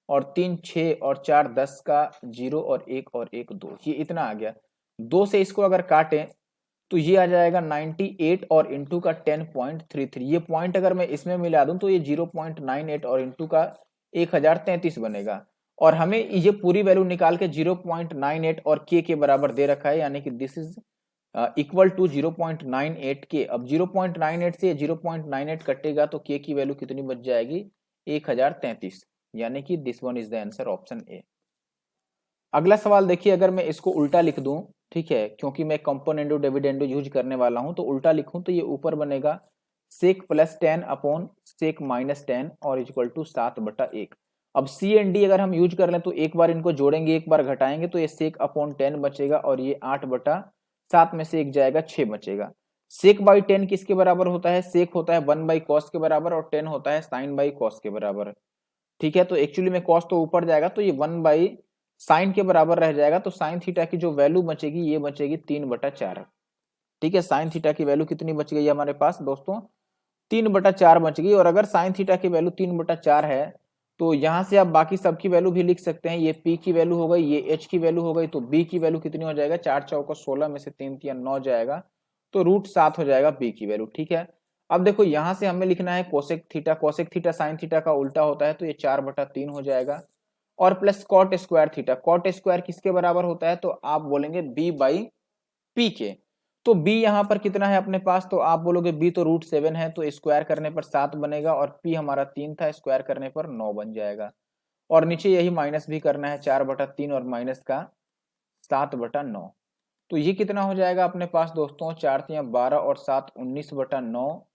और 3 6 और 4 10 का 0 और 1 और 1 2, ये इतना आ गया। 2 से इसको अगर काटें तो ये आ जाएगा 98 और इंटू का 10.33। ये पॉइंट अगर मैं इसमें मिला दूं तो ये 0.98 और इंटू का 1033 बनेगा। और हमें ये पूरी वैल्यू निकाल के 0.98 और के बराबर दे रखा है, यानी कि दिस इज इक्वल टू 0.98 के। अब 0.98 से 0.98 कटेगा तो के की वैल्यू कितनी बच जाएगी, 1033, यानी कि this one is the answer, option A. अगला सवाल देखिए, अगर मैं इसको उल्टा लिख दूं, ठीक है, क्योंकि मैं कंपोनेंडो डिविडेंडो यूज करने वाला हूं, तो उल्टा लिखूं तो ये ऊपर बनेगा sec plus 10 upon sec minus 10 और इक्वल टू 7/1। अब सी एंड डी अगर हम यूज कर लें तो एक बार इनको जोड़ेंगे एक बार घटाएंगे, तो ये सेक अपॉन 10 बचेगा और ये 8/7 में से एक जाएगा 6 बचेगा। सेक बाई 10 किसके बराबर होता है, सेक होता है 1/cos के बराबर और 10 होता है साइन बाई कॉस के बराबर। ठीक है, तो एक्चुअली में कॉस तो ऊपर जाएगा तो ये 1/sin के बराबर रह जाएगा, तो साइन थीटा की जो वैल्यू बचेगी ये बचेगी 3/4। ठीक है, साइन थीटा की वैल्यू कितनी बच गई हमारे पास दोस्तों, 3/4 बच गई। और अगर साइन थीटा की वैल्यू 3/4 है तो यहां से आप बाकी सबकी वैल्यू भी लिख सकते हैं। ये पी की वैल्यू हो गई, ये एच की वैल्यू हो गई, तो बी की वैल्यू कितनी हो जाएगा, 4 चौका 16 में से 3 3 9 जाएगा, तो √7 हो जाएगा बी की वैल्यू। ठीक है, अब देखो यहां से हमें लिखना है cosec theta. Cosec theta sine theta का उल्टा होता है, तो ये 4/3 हो जाएगा। और plus cot square theta, cot square किसके बराबर होता है, तो आप बोलेंगे बी बाई पी के। तो b यहां पर कितना है अपने पास, तो आप बोलोगे b तो √7 है, तो स्क्वायर करने पर 7 बनेगा, और p हमारा 3 था, स्क्वायर करने पर 9 बन जाएगा। और नीचे यही माइनस भी करना है, 4/3 और माइनस का 7/9। तो ये कितना हो जाएगा अपने पास दोस्तों, 4 3 12 और 7 19/9,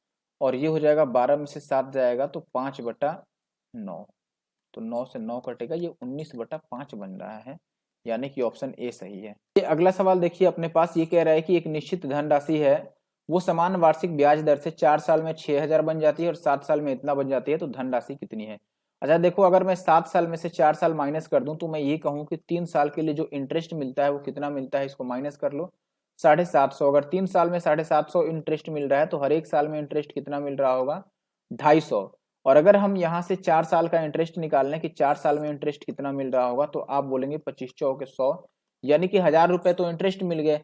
और ये हो जाएगा 12 में से 7 जाएगा तो 5/9। तो 9 से 9 कटेगा, ये 19/5 बन रहा है, यानी कि ऑप्शन ए सही है। ये अगला सवाल देखिए अपने पास, ये कह रहा है कि एक निश्चित धनराशि है, वो समान वार्षिक ब्याज दर से 4 साल में 6000 बन जाती है और 7 साल में इतना बन जाती है, तो धनराशि कितनी है। अच्छा देखो, अगर मैं 7 साल में से 4 साल माइनस कर दूं तो मैं ये कहूं कि 3 साल के लिए जो इंटरेस्ट मिलता है वो कितना मिलता है, इसको माइनस कर लो, 750। अगर 3 साल में 750 इंटरेस्ट मिल रहा है तो हर एक साल में इंटरेस्ट कितना मिल रहा होगा, 250। और अगर हम यहाँ से 4 साल का इंटरेस्ट निकाल लें कि 4 साल में इंटरेस्ट कितना मिल रहा होगा, तो आप बोलेंगे 25 चौके 100, यानी कि 1000 रुपए तो इंटरेस्ट मिल गए।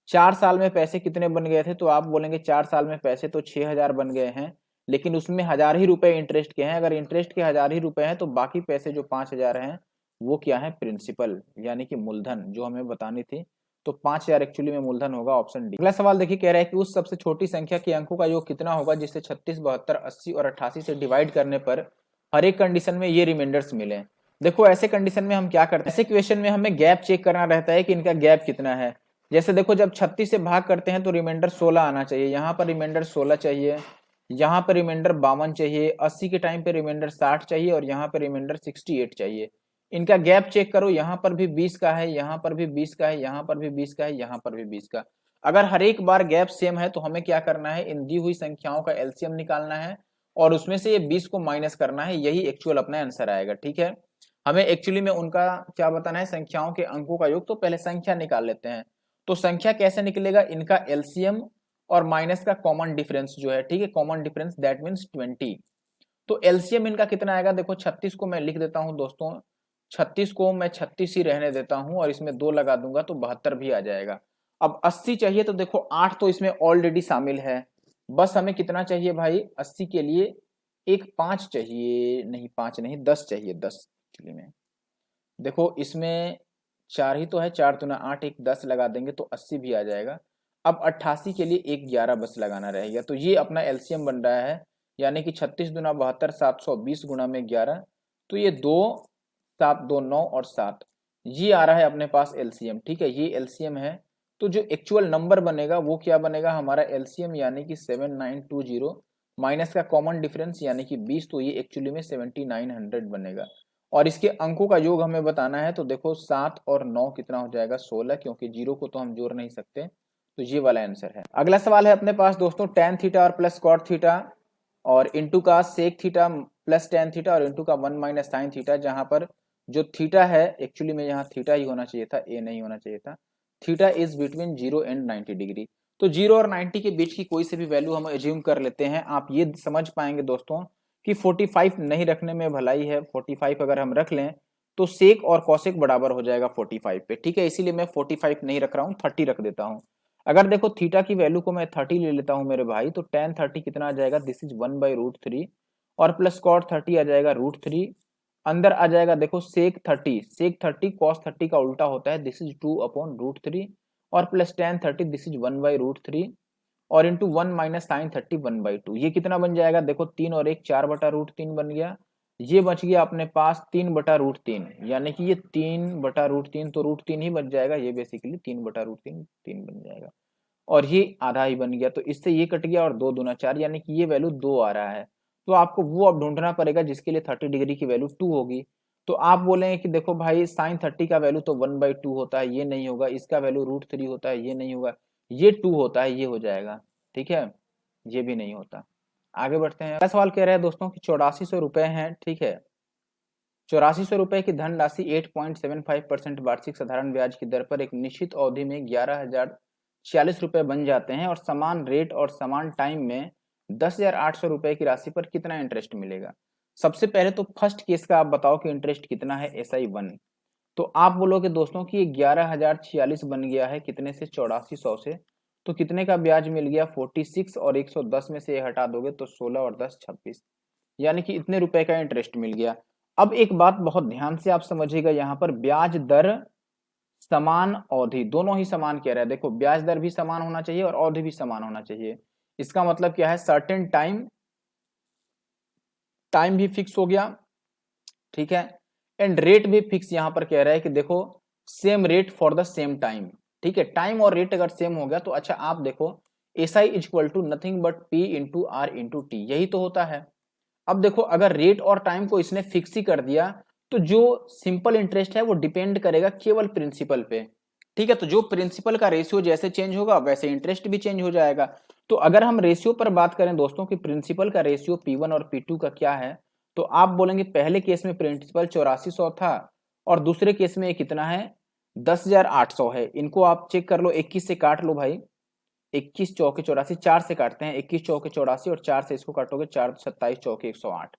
4 साल में पैसे कितने बन गए थे, तो आप बोलेंगे 4 साल में पैसे तो 6000 बन गए हैं, लेकिन उसमें 1000 ही रुपए इंटरेस्ट के हैं। अगर इंटरेस्ट के 1000 ही रुपए हैं तो बाकी पैसे जो 5000 हैं वो क्या है, प्रिंसिपल, यानी कि मूलधन जो हमें बतानी थी। तो 5000 एक्चुअली में मूलधन होगा, ऑप्शन डी। अगला सवाल देखिए, कह रहा है कि उस सबसे छोटी संख्या के अंकों का योग कितना होगा जिसे 36 72 80 और 88 से डिवाइड करने पर हर एक कंडीशन में ये रिमाइंडर्स मिले। देखो ऐसे कंडीशन में हम क्या करते हैं, ऐसे क्वेश्चन में हमें गैप चेक करना रहता है कि इनका गैप कितना है। जैसे देखो, जब 36 से भाग करते हैं तो रिमाइंडर 16 आना चाहिए, यहाँ पर रिमाइंडर 16 चाहिए, यहाँ पर रिमाइंडर 52 चाहिए, 80 के टाइम पे रिमाइंडर 60 चाहिए, और यहाँ पर रिमाइंडर 68 चाहिए। इनका गैप चेक करो, यहाँ पर भी 20 का है, यहाँ पर भी 20 का है, यहाँ पर भी 20 का है, यहाँ पर भी 20 का। अगर हर एक बार गैप सेम है तो हमें क्या करना है, इन दी हुई संख्याओं का एलसीएम निकालना है और उसमें से ये 20 को माइनस करना है, यही एक्चुअल अपना आंसर आएगा। ठीक है, हमें एक्चुअली में उनका क्या बताना है, संख्याओं के अंकों का योग। तो पहले संख्या निकाल लेते हैं। तो संख्या कैसे निकलेगा, इनका एलसीएम और माइनस का कॉमन डिफरेंस जो है, ठीक है, कॉमन डिफरेंस दैट मीन्स 20। तो एलसीएम इनका कितना आएगा, देखो 36 को मैं लिख देता हूं दोस्तों, 36 को मैं 36 ही रहने देता हूं और इसमें 2 लगा दूंगा तो 72 भी आ जाएगा। अब 80 चाहिए, तो देखो 8 तो इसमें ऑलरेडी शामिल है, बस हमें कितना चाहिए भाई, 80 के लिए एक 5 चाहिए, नहीं 5 नहीं 10 चाहिए, 10 एक्चुअली में। देखो इसमें 4 ही तो है, 4 दूना 8, एक 10 लगा देंगे तो 80 भी आ जाएगा। अब 88 के लिए एक 11 बस लगाना रहेगा, तो ये अपना एलसीएम बन रहा है, यानी कि 36 दूना 72, 720 गुना में 11, तो ये 2 7 2 9 और 7, ये आ रहा है अपने पास एलसीएम। ठीक है, ये एलसीएम है, तो जो एक्चुअल नंबर बनेगा वो क्या बनेगा हमारा एलसीएम, यानी कि 7920 माइनस का कॉमन डिफरेंस यानी कि 20, तो ये एक्चुअली में 7900 बनेगा। और इसके अंकों का योग हमें बताना है, तो देखो 7 और 9 कितना हो जाएगा 16, क्योंकि जीरो को तो हम जोड़ नहीं सकते, तो ये वाला आंसर है। अगला सवाल है अपने पास दोस्तों, tan थीटा और प्लस कॉट थीटा और इंटू का sec theta plus tan theta और इंटू का 1 माइनस साइन थीटा, जहां पर जो थीटा है एक्चुअली में यहाँ थीटा ही होना चाहिए था, ए नहीं होना चाहिए था। Theta is between 0 and 90 degree. तो 0 और 90 के बीच की कोई से भी वैल्यू हम एज्यूम कर लेते हैं। आप ये समझ पाएंगे दोस्तों कि 45 नहीं रखने में भलाई है। 45 अगर हम रख लें तो सेक और कॉसेक बराबर हो जाएगा 45 पे, ठीक है, इसीलिए मैं 45 नहीं रख रहा हूँ, 30 रख देता हूँ। अगर देखो थीटा की वैल्यू को मैं 30 ले लेता हूँ मेरे भाई, तो tan 30 कितना आ जाएगा, दिस इज 1/√3 और प्लस कॉट 30 आ जाएगा √3। अंदर आ जाएगा देखो सेक 30 कॉस 30 का उल्टा होता है, दिस इज 2/√3 और प्लस tan 30 दिस इज 1/√3 और इंटू 1 माइनस साइन 30 1/2। ये कितना बन जाएगा, देखो 3 और 1 4/√3 बन गया। ये बच गया अपने पास 3/√3, यानी कि ये 3/√3, तो √3 ही बच जाएगा, ये बेसिकली 3/√3 3 बन जाएगा और ये आधा ही बन गया। तो इससे ये कट गया और 2 दूना 4, यानी कि ये वैल्यू 2 आ रहा है। तो आपको वो अब ढूंढना पड़ेगा जिसके लिए 30 डिग्री की वैल्यू 2 होगी। तो आप बोलेंगे कि देखो भाई साइन 30 का वैल्यू तो 1/2 होता है, ये नहीं होगा, इसका वैल्यू √3 होता है, ये नहीं होगा, ये 2 होता है, ये हो जाएगा, ठीक है, ये भी नहीं होता। आगे बढ़ते हैं। अगला सवाल कह रहे हैं दोस्तों कि 8400 रुपए हैं, ठीक है, 8400 रुपए की धनराशि 8.75% वार्षिक साधारण ब्याज की दर पर एक निश्चित अवधि में 11,046 रुपए बन जाते हैं और समान रेट और समान टाइम में 10,800 रुपए की राशि पर कितना इंटरेस्ट मिलेगा। सबसे पहले तो फर्स्ट केस का आप बताओ कि इंटरेस्ट कितना है, SI1। तो आप बोलोगे दोस्तों कि ये 11,046 बन गया है कितने से, 8400 से, तो कितने का ब्याज मिल गया 46 और 110 में से ये हटा दोगे तो 16 और 10 26, यानी कि इतने रुपए का इंटरेस्ट मिल गया। अब एक बात बहुत ध्यान से आप समझिएगा, यहाँ पर ब्याज दर समान अवधि दोनों ही समान कह रहा है। देखो ब्याज दर भी समान होना चाहिए और अवधि भी समान होना चाहिए। इसका मतलब क्या है, सर्टेन टाइम भी फिक्स हो गया, ठीक है, एंड रेट भी फिक्स। यहां पर कह रहा है कि देखो same rate for the same time, ठीक है, टाइम और रेट अगर सेम हो गया तो अच्छा आप देखो SI is equal to nothing but P into R into T, यही तो होता है। अब देखो अगर रेट और टाइम को इसने फिक्स ही कर दिया तो जो सिंपल इंटरेस्ट है वो डिपेंड करेगा केवल प्रिंसिपल पे, ठीक है, तो जो प्रिंसिपल का रेशियो जैसे चेंज होगा वैसे इंटरेस्ट भी चेंज हो जाएगा। तो अगर हम रेशियो पर बात करें दोस्तों कि प्रिंसिपल का रेशियो P1 और P2 का क्या है, तो आप बोलेंगे पहले केस में प्रिंसिपल 8400 था और दूसरे केस में कितना है 10,800 है। इनको आप चेक कर लो, 21 से काट लो भाई, 21 चौके 84, 4 से काटते हैं, 21 चौके 84 और 4 से इसको काटोगे 4 27 चौके 108।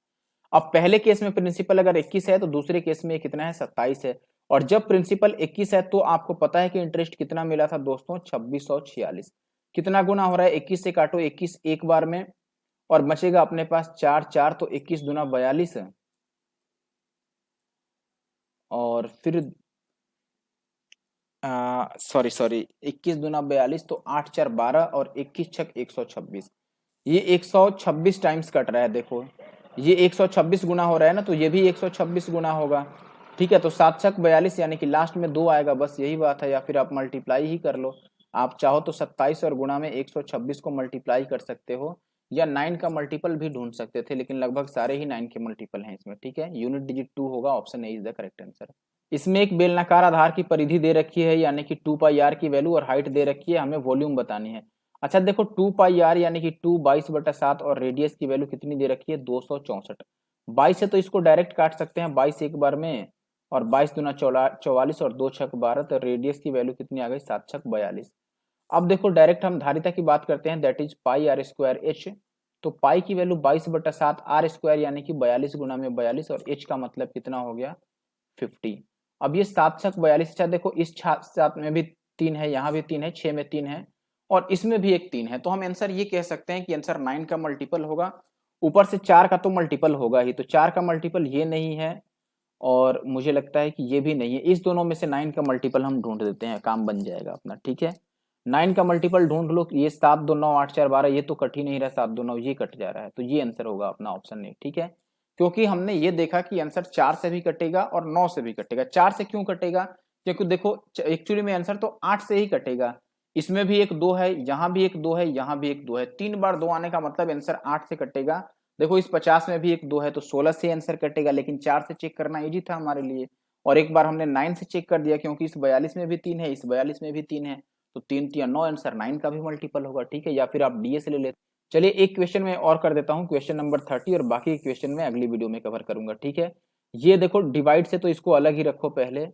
अब पहले केस में प्रिंसिपल अगर 21 है तो दूसरे केस में कितना है 27 है, और जब प्रिंसिपल 21 है तो आपको पता है कि इंटरेस्ट कितना मिला था दोस्तों 2646। कितना गुना हो रहा है, 21 से काटो 21 एक बार में और बचेगा अपने पास 4 4, तो 21 दूना 42 है और फिर सॉरी 21 दूना 42, तो 8 4 12 और 21 छक 126, ये 126 टाइम्स कट रहा है। देखो ये 126 गुना हो रहा है ना, तो ये भी 126 गुना होगा, ठीक है, तो 7 छक 42 यानी कि लास्ट में 2 आएगा, बस यही बात है, या फिर आप मल्टीप्लाई ही कर लो। आप चाहो तो 27 और गुना में 126 को मल्टीप्लाई कर सकते हो या 9 का मल्टीपल भी ढूंढ सकते थे, लेकिन लगभग सारे ही 9 के मल्टीपल हैं इसमें, ठीक है, यूनिट डिजिट 2 होगा, option A is the correct answer. इसमें एक बेलनाकार आधार की परिधि दे रखी है यानी कि 2πr की वैल्यू और हाइट दे रखी है, हमें वॉल्यूम बतानी है। अच्छा देखो 2πr यानी कि 2 22/7 और रेडियस की वैल्यू कितनी दे रखी है 264। 22 से तो इसको डायरेक्ट काट सकते हैं 22 एक बार में, और 22 दूना 44 और 2 छक 12, तो रेडियस की वैल्यू कितनी आ गई 7 छक 42। अब देखो डायरेक्ट हम धारिता की बात करते हैं, दैट इज πr²h। तो पाई की वैल्यू 22/7 r² यानी कि 42 गुना में 42 और h का मतलब कितना हो गया 50। अब ये 7 छक 42, अच्छा देखो इस 7 में भी 3 है, यहाँ भी 3 है, 6 में 3 है और इसमें भी एक 3 है, तो हम आंसर ये कह सकते हैं कि आंसर 9 का मल्टीपल होगा। ऊपर से 4 का तो मल्टीपल होगा ही, तो 4 का मल्टीपल ये नहीं है और मुझे लगता है कि ये भी नहीं है। इस दोनों में से 9 का मल्टीपल हम ढूंढ देते हैं, काम बन जाएगा अपना, ठीक है। 9 का मल्टीपल ढूंढ लो, ये 7 2 9 8 4 12, ये तो कट ही नहीं रहा, 7 2 9 ये कट जा रहा है, तो ये आंसर होगा अपना ऑप्शन ए, ठीक है। क्योंकि हमने ये देखा कि आंसर 4 से भी कटेगा और 9 से भी कटेगा। 4 से क्यों कटेगा, क्योंकि देखो एक्चुअली में आंसर तो 8 से ही कटेगा, इसमें भी एक 2 है, यहाँ भी एक 2 है, यहाँ भी एक 2 है, 3 बार 2 आने का मतलब आंसर 8 से कटेगा। देखो इस 50 में भी एक 2 है तो 16 से आंसर कटेगा, लेकिन 4 से चेक करना इजी था हमारे लिए। और एक बार हमने 9 से चेक कर दिया क्योंकि इस 42 में भी 3 है, इस 42 में भी 3 है, तो 3 3 9 आंसर 9 का भी मल्टीपल होगा, ठीक है। या फिर आप डीए से ले लेते। चलिए एक क्वेश्चन में और कर देता हूँ, क्वेश्चन नंबर 30, और बाकी क्वेश्चन में अगली वीडियो में कवर करूंगा, ठीक है। ये देखो डिवाइड से तो इसको अलग ही रखो पहले,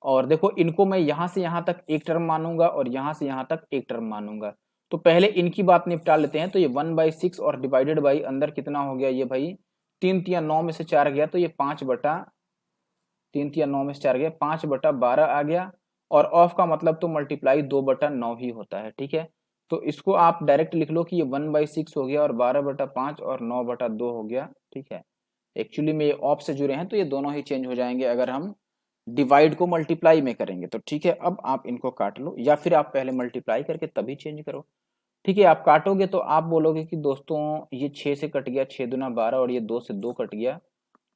और देखो इनको मैं यहां से यहां तक एक टर्म मानूंगा और यहां से यहां तक एक टर्म मानूंगा। तो पहले इनकी बात निपटा लेते हैं। तो ये 1/6 और डिवाइडेड बाई अंदर कितना हो गया ये भाई, 3 3 9 में से 4 गया, तो ये 5/3 3 9 में से 4 गया, 5/12 आ गया। और ऑफ का मतलब तो मल्टीप्लाई 2/9 ही होता है, ठीक है। तो इसको आप डायरेक्ट लिख लो कि ये 1/6 हो गया और 12/5 और 9/2 हो गया, ठीक है। एक्चुअली में ये ऑफ से जुड़े हैं तो ये दोनों ही चेंज हो जाएंगे अगर हम डिवाइड को मल्टीप्लाई में करेंगे तो, ठीक है। अब आप इनको काट लो, या फिर आप पहले मल्टीप्लाई करके तभी चेंज करो, ठीक है। आप काटोगे तो आप बोलोगे कि दोस्तों ये 6 से कट गया, 6 दूना 12, और ये 2 से 2 कट गया,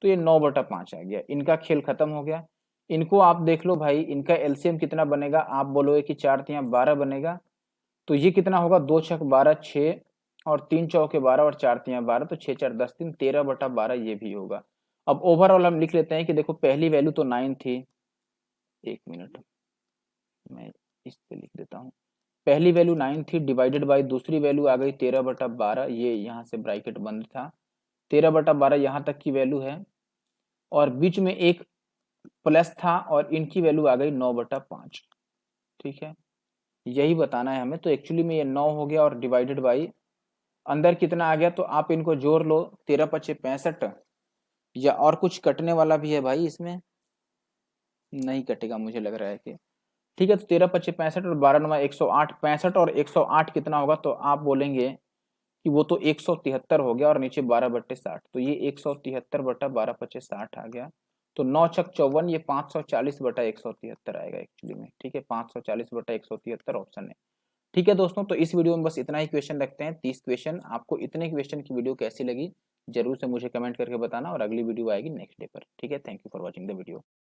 तो ये 9/5 आ गया। इनका खेल खत्म हो गया। इनको आप देख लो भाई, इनका एलसीएम कितना बनेगा, आप बोलोगे कि 4 तिया 12 बनेगा, तो ये कितना होगा, 2 छक 12 6, और 3 चौके 12 और 4 तिया 12, तो 6 4 10 3 13/12 ये भी होगा। अब ओवरऑल हम लिख लेते हैं कि देखो पहली वैल्यू तो 9 थी, एक मिनट मैं इस पे लिख देता हूँ। पहली वैल्यू 9 थी, डिवाइडेड बाई दूसरी वैल्यू आ गई 13/12, ये यहाँ से ब्रैकेट बंद था, 13/12 यहाँ तक की वैल्यू है, और बीच में एक प्लस था और इनकी वैल्यू आ गई 9/5, ठीक है। यही बताना है हमें। तो एक्चुअली में ये 9 हो गया और डिवाइडेड बाई अंदर कितना आ गया, तो आप इनको जोड़ लो, 13 5 65, या और कुछ कटने वाला भी है भाई इसमें, नहीं कटेगा मुझे लग रहा है कि, ठीक है। तो 13 5 65 और 12 9 108, 65 और 108 कितना होगा, तो आप बोलेंगे कि वो तो 173 हो गया, और नीचे 12/60, तो ये 173/12/60 आ गया। तो 9 छक 54, ये 540/173 आएगा एक्चुअली में, ठीक है। 540/173 ऑप्शन है, ठीक है दोस्तों। तो इस वीडियो में बस इतना ही क्वेश्चन रखते हैं, 30 क्वेश्चन। आपको इतने क्वेश्चन की वीडियो कैसी लगी जरूर से मुझे कमेंट करके बताना, और अगली वीडियो आएगी नेक्स्ट डे पर, ठीक है। Thank you for watching the video.